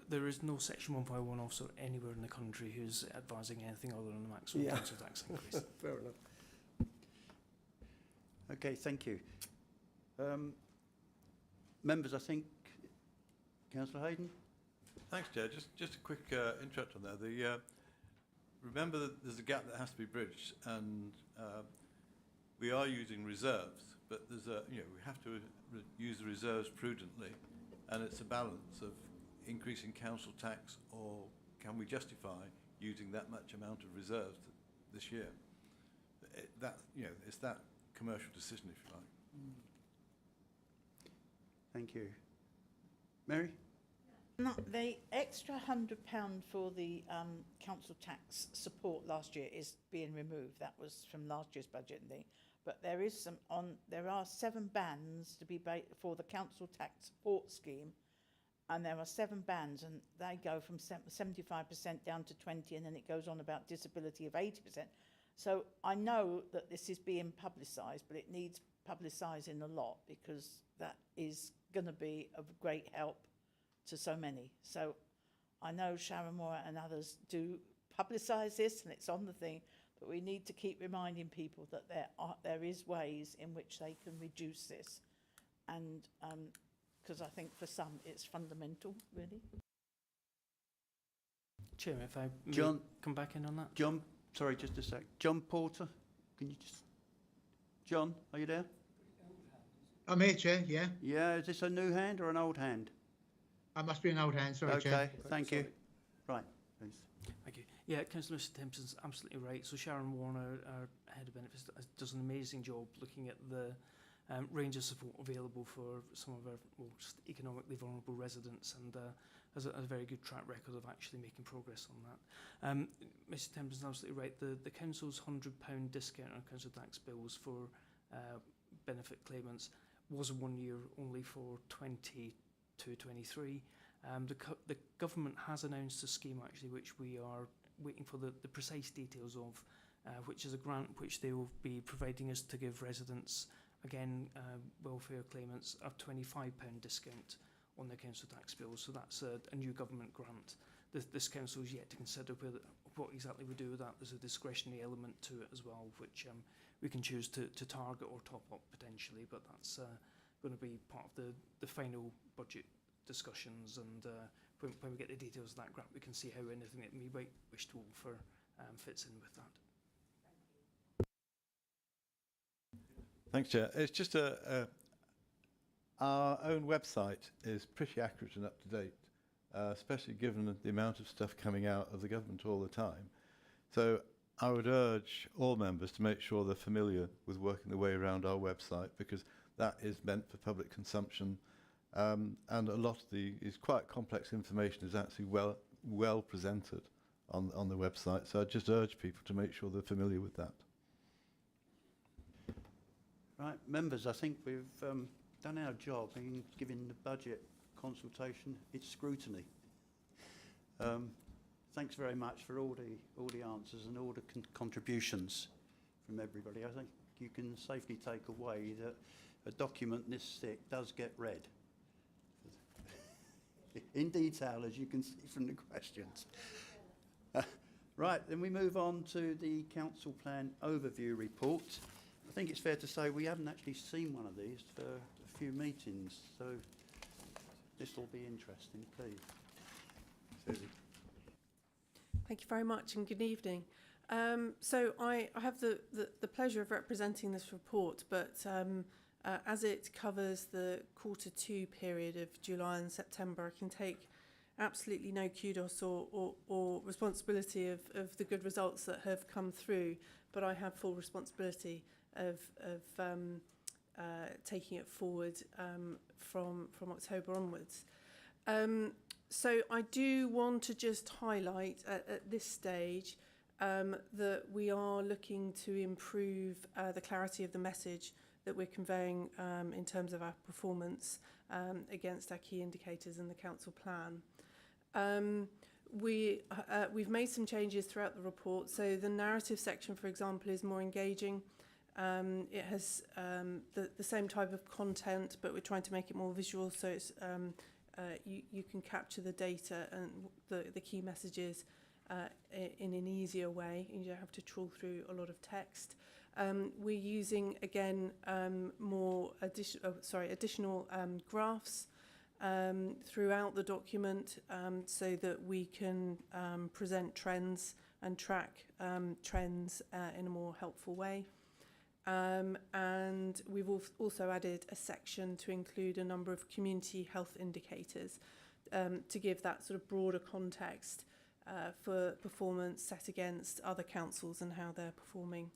There is no Section 151 officer anywhere in the country who's advising anything other than the maximum council tax increase. Fair enough. Okay, thank you. Members, I think, Councillor Hayden? Thanks, Chair. Just a quick interrupt on there. Remember that there's a gap that has to be bridged, and we are using reserves, but we have to use the reserves prudently, and it's a balance of increasing council tax, or can we justify using that much amount of reserves this year? It's that commercial decision, if you like. Thank you. Mary? No, the extra £100 for the council tax support last year is being removed. That was from last year's budget, but there is there are 7 bands to be for the council tax support scheme, and there are 7 bands, and they go from 75% down to 20%, and then it goes on about disability of 80%. So I know that this is being publicised, but it needs publicising a lot, because that is going to be of great help to so many. So I know Sharon Moore and others do publicise this, and it's on the thing, but we need to keep reminding people that there is ways in which they can reduce this, and because I think for some it's fundamental, really. Chairman, if I may John- come back in on that. John, sorry, just a sec. John Porter, can you just... John, are you there? I'm here, Chair, yeah. Yeah, is this a new hand or an old hand? I must be an old hand, sorry, Chair. Okay, thank you. Right, please. Thank you. Yeah, Councillor Mr Timpson's absolutely right. So Sharon Warner, our Head of Benefits, does an amazing job looking at the range of support available for some of our most economically vulnerable residents, and has a very good track record of actually making progress on that. Mr Timpson's absolutely right. The Council's £100 discount on council tax bills for benefit claimants was 1 year only for 22-23. The government has announced a scheme actually which we are waiting for the precise details of, which is a grant which they will be providing us to give residents, again welfare claimants, a £25 discount on their council tax bills. So that's a new government grant. This council is yet to consider what exactly we do with that. There's a discretionary element to it as well, which we can choose to target or top up potentially, but that's going to be part of the final budget discussions, and when we get the details of that grant, we can see how anything that we might wish to offer fits in with that. Thanks, Chair. It's just our own website is pretty accurate and up to date, especially given the amount of stuff coming out of the government all the time. So I would urge all members to make sure they're familiar with working their way around our website, because that is meant for public consumption, and a lot of the quite complex information is actually well presented on the website. So I just urge people to make sure they're familiar with that. Right, members, I think we've done our job in giving the budget consultation its scrutiny. Thanks very much for all the answers and all the contributions from everybody. I think you can safely take away that a document this thick does get read in detail, as you can see from the questions. Right, then we move on to the council plan overview report. I think it's fair to say we haven't actually seen one of these for a few meetings, so this will be interesting, please. Susie. Thank you very much and good evening. So I have the pleasure of representing this report, but as it covers the Q2 period of July and September, I can take absolutely no kudos or responsibility of the good results that have come through, but I have full responsibility of taking it forward from October onwards. So I do want to just highlight at this stage that we are looking to improve the clarity of the message that we're conveying in terms of our performance against our key indicators in the council plan. We've made some changes throughout the report. So the narrative section, for example, is more engaging. It has the same type of content, but we're trying to make it more visual, so it's you can capture the data and the key messages in an easier way. You don't have to trawl through a lot of text. We're using, again, more additional graphs throughout the document so that we can present trends and track trends in a more helpful way. And we've also added a section to include a number of community health indicators to give that sort of broader context for performance set against other councils and how they're performing,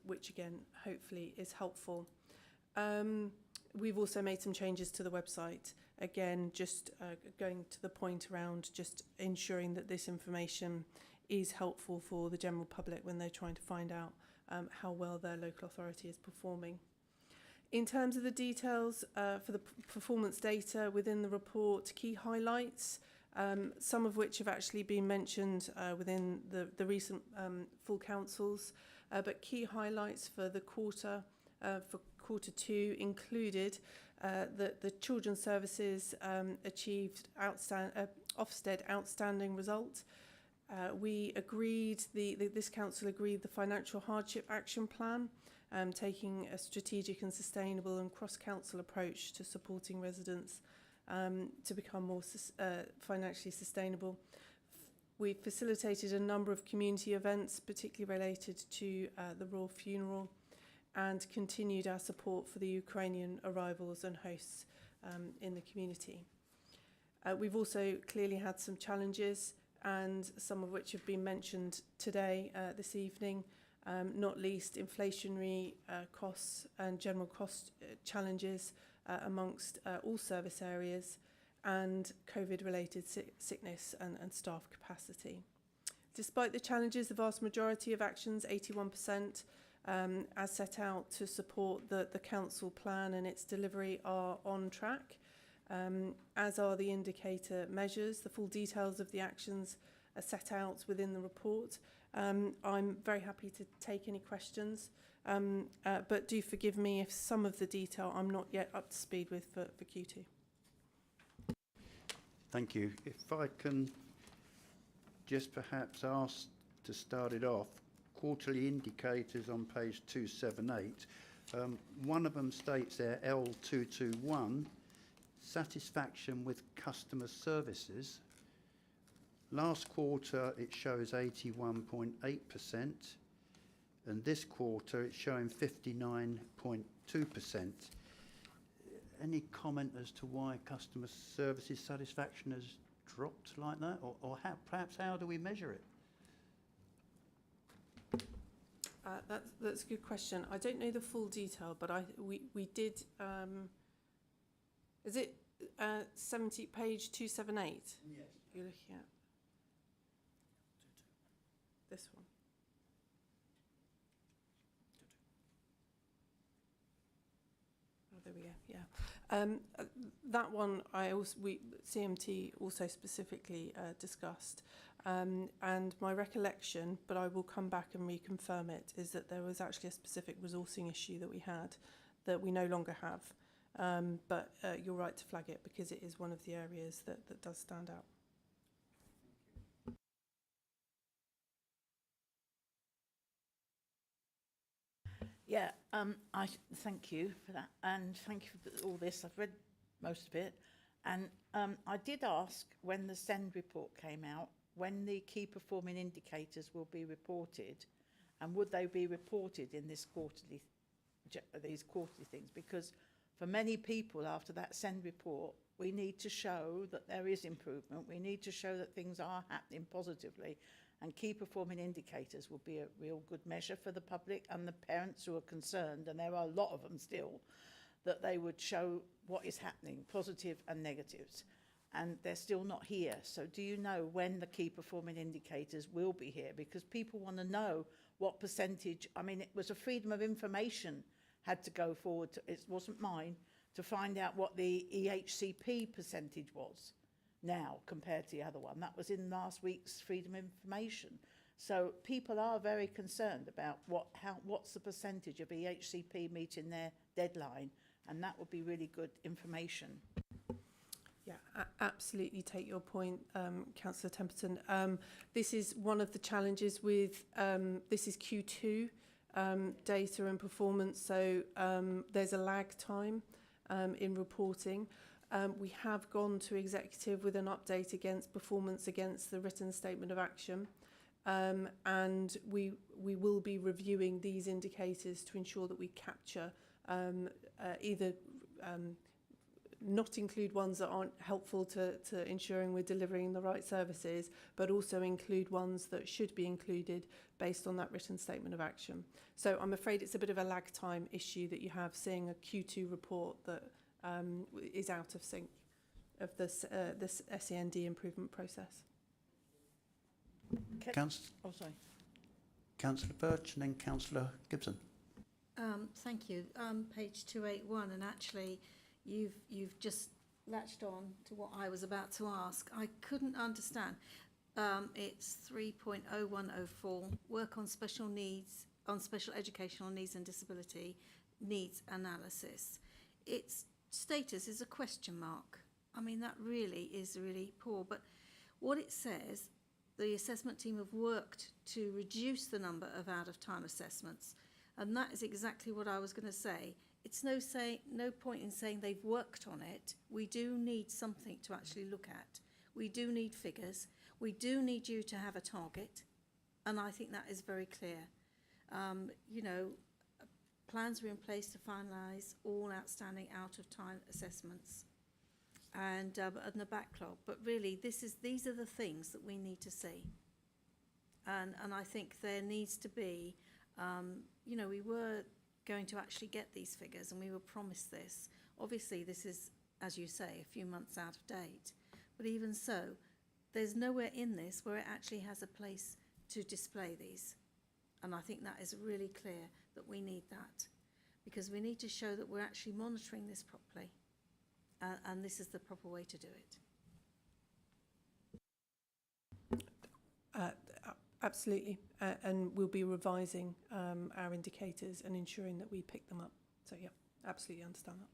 which again, hopefully is helpful. We've also made some changes to the website. Again, just going to the point around just ensuring that this information is helpful for the general public when they're trying to find out how well their local authority is performing. In terms of the details for the performance data within the report, key highlights, some of which have actually been mentioned within the recent full councils, but key highlights for the quarter, for Q2 included that the children's services achieved Ofsted outstanding result. We agreed, this council agreed the financial hardship action plan, taking a strategic and sustainable and cross-council approach to supporting residents to become more financially sustainable. We've facilitated a number of community events, particularly related to the Royal Funeral, and continued our support for the Ukrainian arrivals and hosts in the community. We've also clearly had some challenges, and some of which have been mentioned today, this evening, not least inflationary costs and general cost challenges amongst all service areas, and COVID-related sickness and staff capacity. Despite the challenges, the vast majority of actions, 81%, as set out to support the council plan and its delivery, are on track, as are the indicator measures. The full details of the actions are set out within the report. I'm very happy to take any questions, but do forgive me if some of the detail I'm not yet up to speed with for Q2. Thank you. If I can just perhaps ask to start it off, quarterly indicators on page 278. One of them states there, L221, satisfaction with customer services. Last quarter it shows 81.8%, and this quarter it's showing 59.2%. Any comment as to why customer services satisfaction has dropped like that, or perhaps how do we measure it? That's a good question. I don't know the full detail, but we did. Is it 70 page 278? Yes. You're looking at this one. Oh, there we go. Yeah. That one CMT also specifically discussed. And my recollection, but I will come back and reconfirm it, is that there was actually a specific resourcing issue that we had that we no longer have. But you're right to flag it, because it is one of the areas that does stand out. Yeah, I thank you for that, and thank you for all this. I've read most of it, and I did ask when the SEND report came out, when the key performing indicators will be reported, and would they be reported in this these quarterly things? Because for many people after that SEND report, we need to show that there is improvement. We need to show that things are happening positively, and key performing indicators will be a real good measure for the public and the parents who are concerned, and there are a lot of them still, that they would show what is happening, positive and negatives. And they're still not here. So do you know when the key performing indicators will be here? Because people want to know what percentage. I mean, it was a freedom of information had to go forward, it wasn't mine, to find out what the EHCP percentage was now compared to the other one. That was in last week's freedom of information. So people are very concerned about what's the percentage of EHCP meeting their deadline, and that would be really good information. Yeah, absolutely take your point, Councillor Temperton. This is one of the challenges with, this is Q2 data and performance, so there's a lag time in reporting. We have gone to executive with an update against performance against the written statement of action, and we will be reviewing these indicators to ensure that we capture either not include ones that aren't helpful to ensuring we're delivering the right services, but also include ones that should be included based on that written statement of action. So I'm afraid it's a bit of a lag time issue that you have, seeing a Q2 report that is out of sync of this SEND improvement process. Councillor Birch and then Councillor Gibson. Thank you. Page 281, and actually you've just latched on to what I was about to ask. I couldn't understand. It's 3.0104, work on special needs, on special educational needs and disability needs analysis. Its status is a question mark. I mean, that really is really poor. But what it says, the assessment team have worked to reduce the number of out-of-time assessments. And that is exactly what I was going to say. It's no point in saying they've worked on it. We do need something to actually look at. We do need figures. We do need you to have a target, and I think that is very clear. You know, plans are in place to finalise all outstanding out-of-time assessments and the backlog. But really, these are the things that we need to see. And I think there needs to be, you know, we were going to actually get these figures and we were promised this. Obviously, this is, as you say, a few months out of date. But even so, there's nowhere in this where it actually has a place to display these. And I think that is really clear that we need that, because we need to show that we're actually monitoring this properly. And this is the proper way to do it. Absolutely, and we'll be revising our indicators and ensuring that we pick them up. So yeah, absolutely understand that.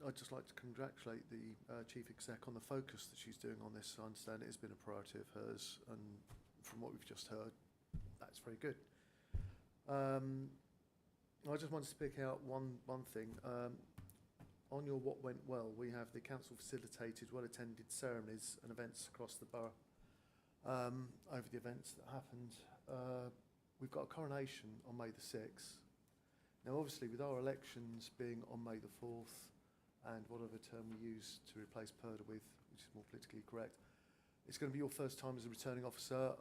I'd just like to congratulate the Chief Exec on the focus that she's doing on this. I understand it has been a priority of hers, and from what we've just heard, that's very good. I just want to speak out one thing. On your what went well, we have the council facilitated well-attended ceremonies and events across the borough over the events that happened. We've got a coronation on May the 6th. Now, obviously, with our elections being on May the 4th and whatever term we use to replace Purda with, which is more politically correct, it's going to be your first time as a returning officer.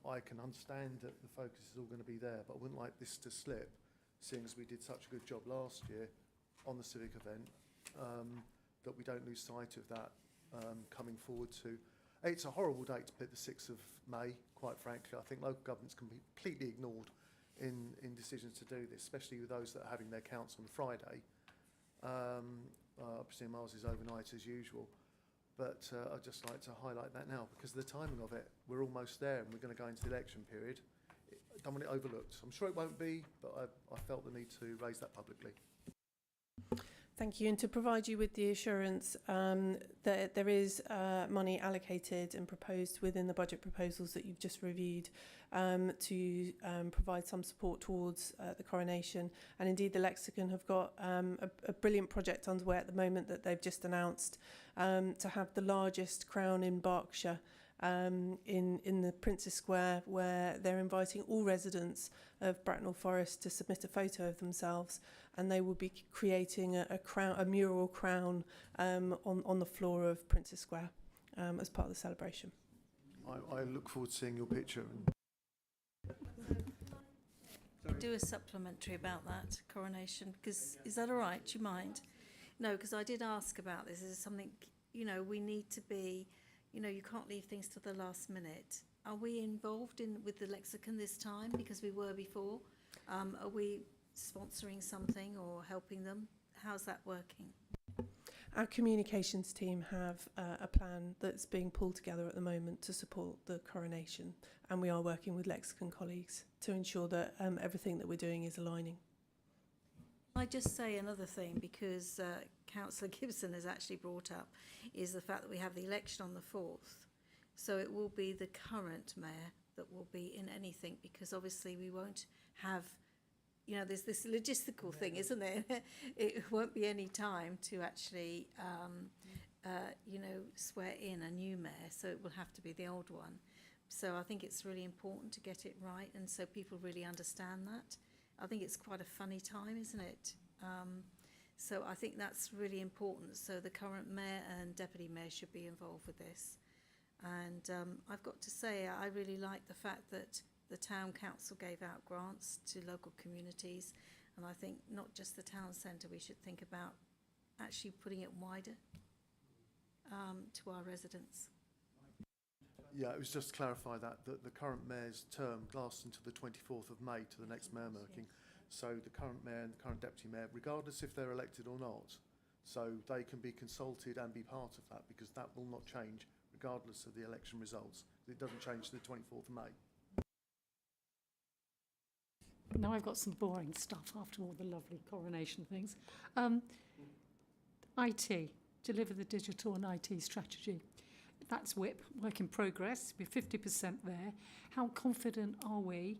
I can understand that the focus is all going to be there, but I wouldn't like this to slip, seeing as we did such a good job last year on the civic event, that we don't lose sight of that coming forward to. It's a horrible date to pick the 6th of May, quite frankly. I think local governments can be completely ignored in decisions to do this, especially with those that are having their counts on the Friday. I presume ours is overnight as usual. But I'd just like to highlight that now because of the timing of it. We're almost there and we're going to go into the election period. I don't want it overlooked. I'm sure it won't be, but I felt the need to raise that publicly. Thank you. And to provide you with the assurance that there is money allocated and proposed within the budget proposals that you've just reviewed to provide some support towards the coronation. And indeed, the Lexicon have got a brilliant project underway at the moment that they've just announced to have the largest crown in Berkshire in the Princess Square, where they're inviting all residents of Bracknell Forest to submit a photo of themselves, and they will be creating a mural crown on the floor of Princess Square as part of the celebration. I look forward to seeing your picture. Do a supplementary about that coronation, because is that all right? Do you mind? No, because I did ask about this. This is something, you know, we need to be. You know, you can't leave things to the last minute. Are we involved with the Lexicon this time, because we were before? Are we sponsoring something or helping them? How's that working? Our communications team have a plan that's being pulled together at the moment to support the coronation, and we are working with Lexicon colleagues to ensure that everything that we're doing is aligning. I just say another thing, because Councillor Gibson has actually brought up, is the fact that we have the election on the 4th. So it will be the current mayor that will be in anything, because obviously we won't have, you know, there's this logistical thing, isn't there? It won't be any time to actually, you know, swear in a new mayor, so it will have to be the old one. So I think it's really important to get it right, and so people really understand that. I think it's quite a funny time, isn't it? So I think that's really important. So the current mayor and deputy mayor should be involved with this. And I've got to say, I really like the fact that the town council gave out grants to local communities. And I think not just the town centre, we should think about actually putting it wider to our residents. Yeah, it was just to clarify that the current mayor's term lasts until the 24th of May to the next mayor marking. So the current mayor and the current deputy mayor, regardless if they're elected or not, so they can be consulted and be part of that, because that will not change regardless of the election results. It doesn't change to the 24th of May. Now I've got some boring stuff after all the lovely coronation things. IT, deliver the digital and IT strategy. That's WIP, work in progress. We're 50% there. How confident are we,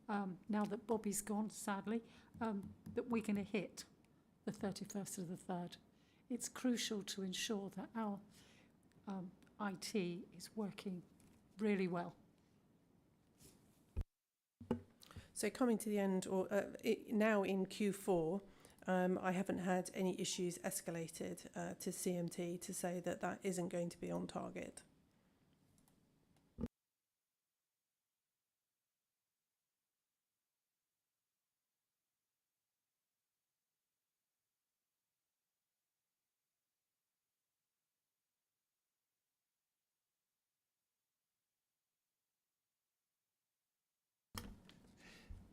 now that Bobby's gone, sadly, that we're going to hit the 31st of the 3rd? It's crucial to ensure that our IT is working really well. So coming to the end, or now in Q4, I haven't had any issues escalated to CMT to say that that isn't going to be on target.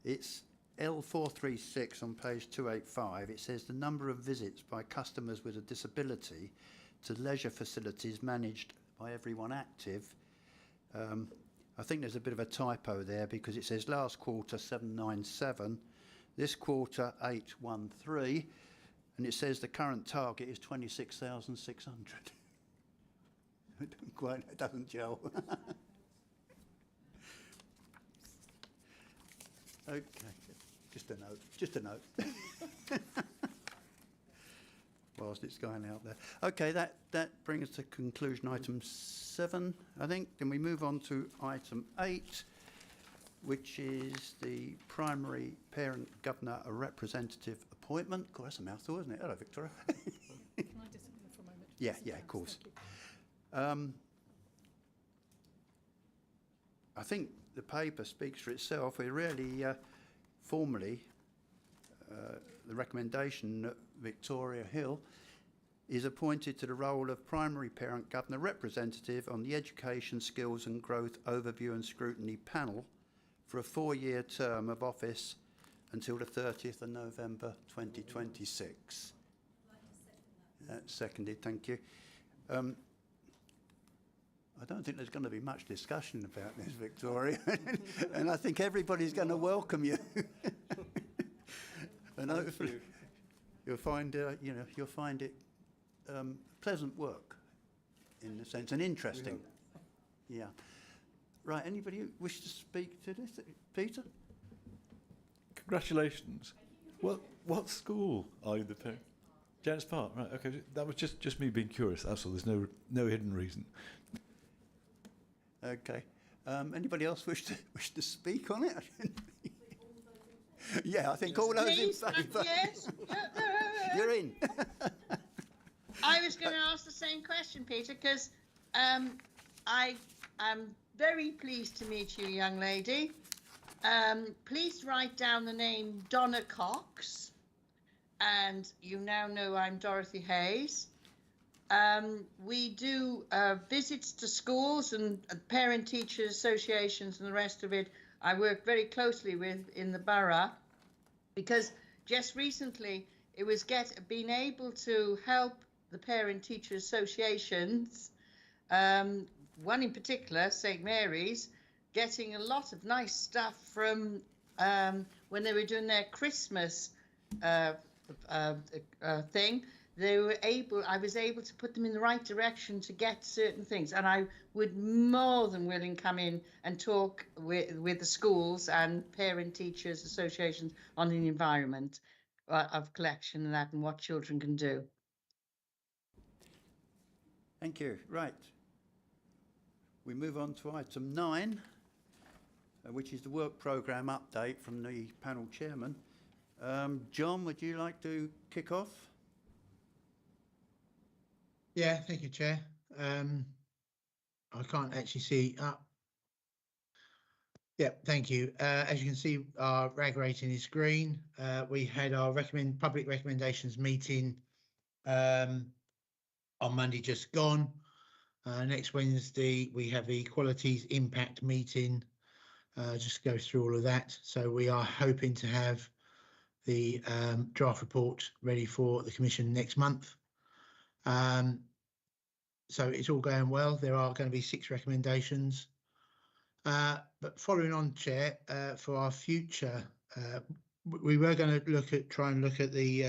It's L436 on page 285. It says the number of visits by customers with a disability to leisure facilities managed by everyone active. I think there's a bit of a typo there because it says last quarter 797, this quarter 813, and it says the current target is 26,600. It doesn't gel. Okay, just a note. Whilst it's going out there. Okay, that brings us to conclusion item 7, I think. Then we move on to item 8, which is the primary parent governor representative appointment. God, that's a mouthful, isn't it? Hello, Victoria. Can I disappear for a moment? Yeah, of course. I think the paper speaks for itself. We really formally, the recommendation that Victoria Hill is appointed to the role of primary parent governor representative on the Education, Skills and Growth Overview and Scrutiny panel for a 4-year term of office until the 30th of November 2026. That's seconded, thank you. I don't think there's going to be much discussion about this, Victoria, and I think everybody's going to welcome you. And hopefully you'll find, you'll find it pleasant work, in a sense, and interesting. Yeah. Right. Anybody wish to speak to this, Peter? Congratulations. What school are you the parent? Janet's Park. Right. Okay. That was just me being curious. That's all. There's no hidden reason. Okay. Anybody else wish to speak on it? Yeah, I think all those in favour. Yes. You're in. I was going to ask the same question, Peter, because I am very pleased to meet you, young lady. Please write down the name Donna Cox, and you now know I'm Dorothy Hayes. We do visits to schools and parent-teacher associations and the rest of it. I work very closely with in the borough, because just recently it was being able to help the parent-teacher associations, one in particular, St. Mary's, getting a lot of nice stuff from when they were doing their Christmas thing. I was able to put them in the right direction to get certain things, and I would more than willing come in and talk with the schools and parent teachers associations on the environment of collection and that, and what children can do. Thank you. Right. We move on to item 9, which is the work programme update from the panel chairman. John, would you like to kick off? Yeah, thank you, Chair. I can't actually see up. Yeah, thank you. As you can see, our RAG rating is green. We had our public recommendations meeting on Monday just gone. Next Wednesday, we have the Equalities Impact meeting. Just go through all of that. So we are hoping to have the draft report ready for the Commission next month. So it's all going well. There are going to be 6 recommendations. But following on, Chair, for our future, we were going to try and look at the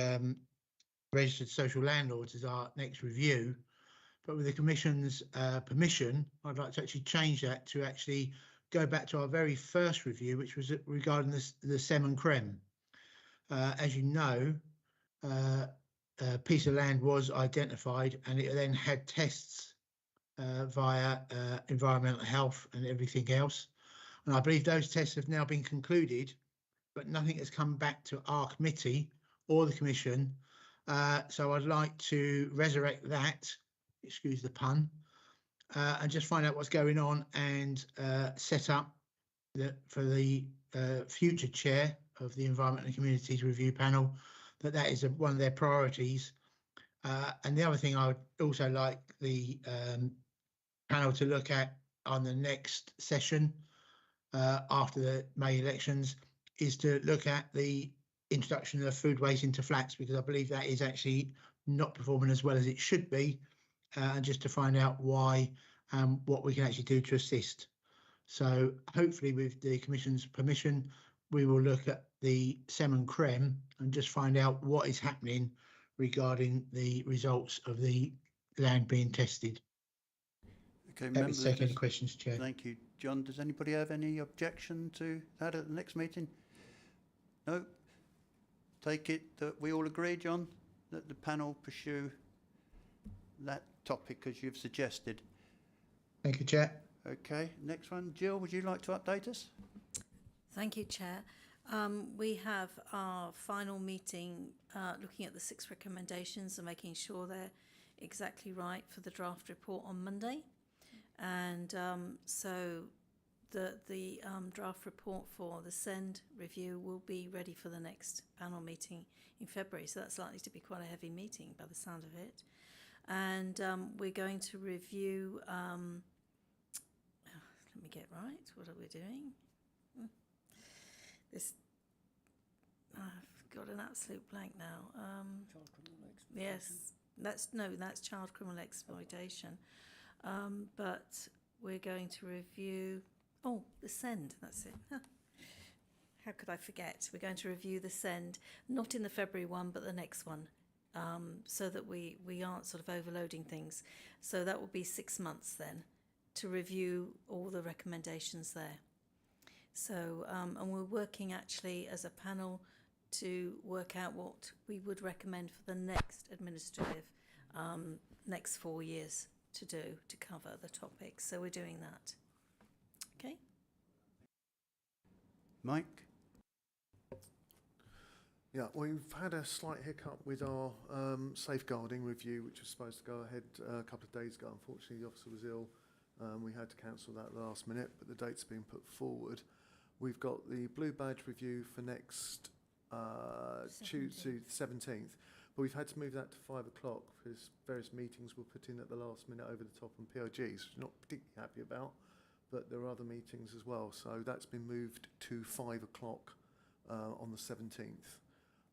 registered social landlords as our next review. But with the Commission's permission, I'd like to actually change that to actually go back to our very first review, which was regarding the SEM and CREM. As you know, a piece of land was identified and it then had tests via environmental health and everything else. And I believe those tests have now been concluded, but nothing has come back to our committee or the Commission. So I'd like to resurrect that, excuse the pun, and just find out what's going on and set up for the future chair of the Environment and Communities Review Panel, that is one of their priorities. And the other thing I would also like the panel to look at on the next session after the May elections is to look at the introduction of food waste into flats, because I believe that is actually not performing as well as it should be, and just to find out why and what we can actually do to assist. So hopefully with the Commission's permission, we will look at the Sem and Creme and just find out what is happening regarding the results of the land being tested. Okay, Happy members, to take any questions, Chair. thank you. John, does anybody have any objection to that at the next meeting? No? Take it that we all agree, John, that the panel pursue that topic as you've suggested. Thank you, Chair. Okay, next one. Jill, would you like to update us? Thank you, Chair. We have our final meeting looking at the 6 recommendations and making sure they're exactly right for the draft report on Monday. And so the draft report for the SEND review will be ready for the next panel meeting in February. So that's likely to be quite a heavy meeting by the sound of it. And we're going to review, let me get right, what are we doing? I've got an absolute blank now. Child criminal exploitation. Yes, that's child criminal exploitation. But we're going to review, the SEND, that's it. How could I forget? We're going to review the SEND, not in the February one, but the next one, so that we aren't sort of overloading things. So that will be 6 months then to review all the recommendations there. So, and we're working actually as a panel to work out what we would recommend for the next administrative, next 4 years to do to cover the topics. So we're doing that. Okay. Mike? Yeah, we've had a slight hiccup with our safeguarding review, which was supposed to go ahead a couple of days ago. Unfortunately, the officer was ill. We had to cancel that last minute, but the date's been put forward. We've got the blue badge review for next Tuesday, 17th, but we've had to move that to 5 o'clock because various meetings were put in at the last minute over the top on POGs, which I'm not particularly happy about, but there are other meetings as well. So that's been moved to 5 o'clock on the 17th.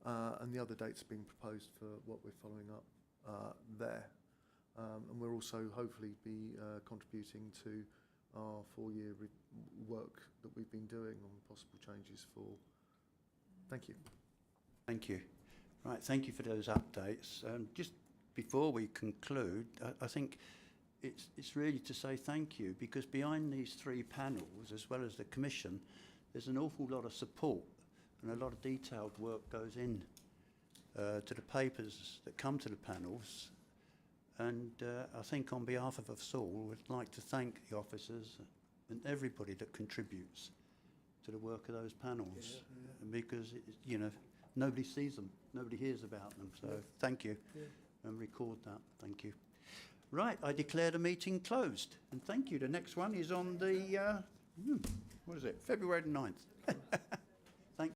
And the other date's been proposed for what we're following up there. And we'll also hopefully be contributing to our 4-year work that we've been doing on possible changes for. Thank you. Thank you. Right, thank you for those updates. Just before we conclude, I think it's really to say thank you, because behind these 3 panels, as well as the Commission, there's an awful lot of support and a lot of detailed work goes in to the papers that come to the panels. And I think on behalf of us all, we'd like to thank the officers and everybody that contributes to the work of those panels, because nobody sees them, nobody hears about them. So thank you, and record that. Thank you. Right, I declare the meeting closed, and thank you. The next one is on the what is it? February the 9th.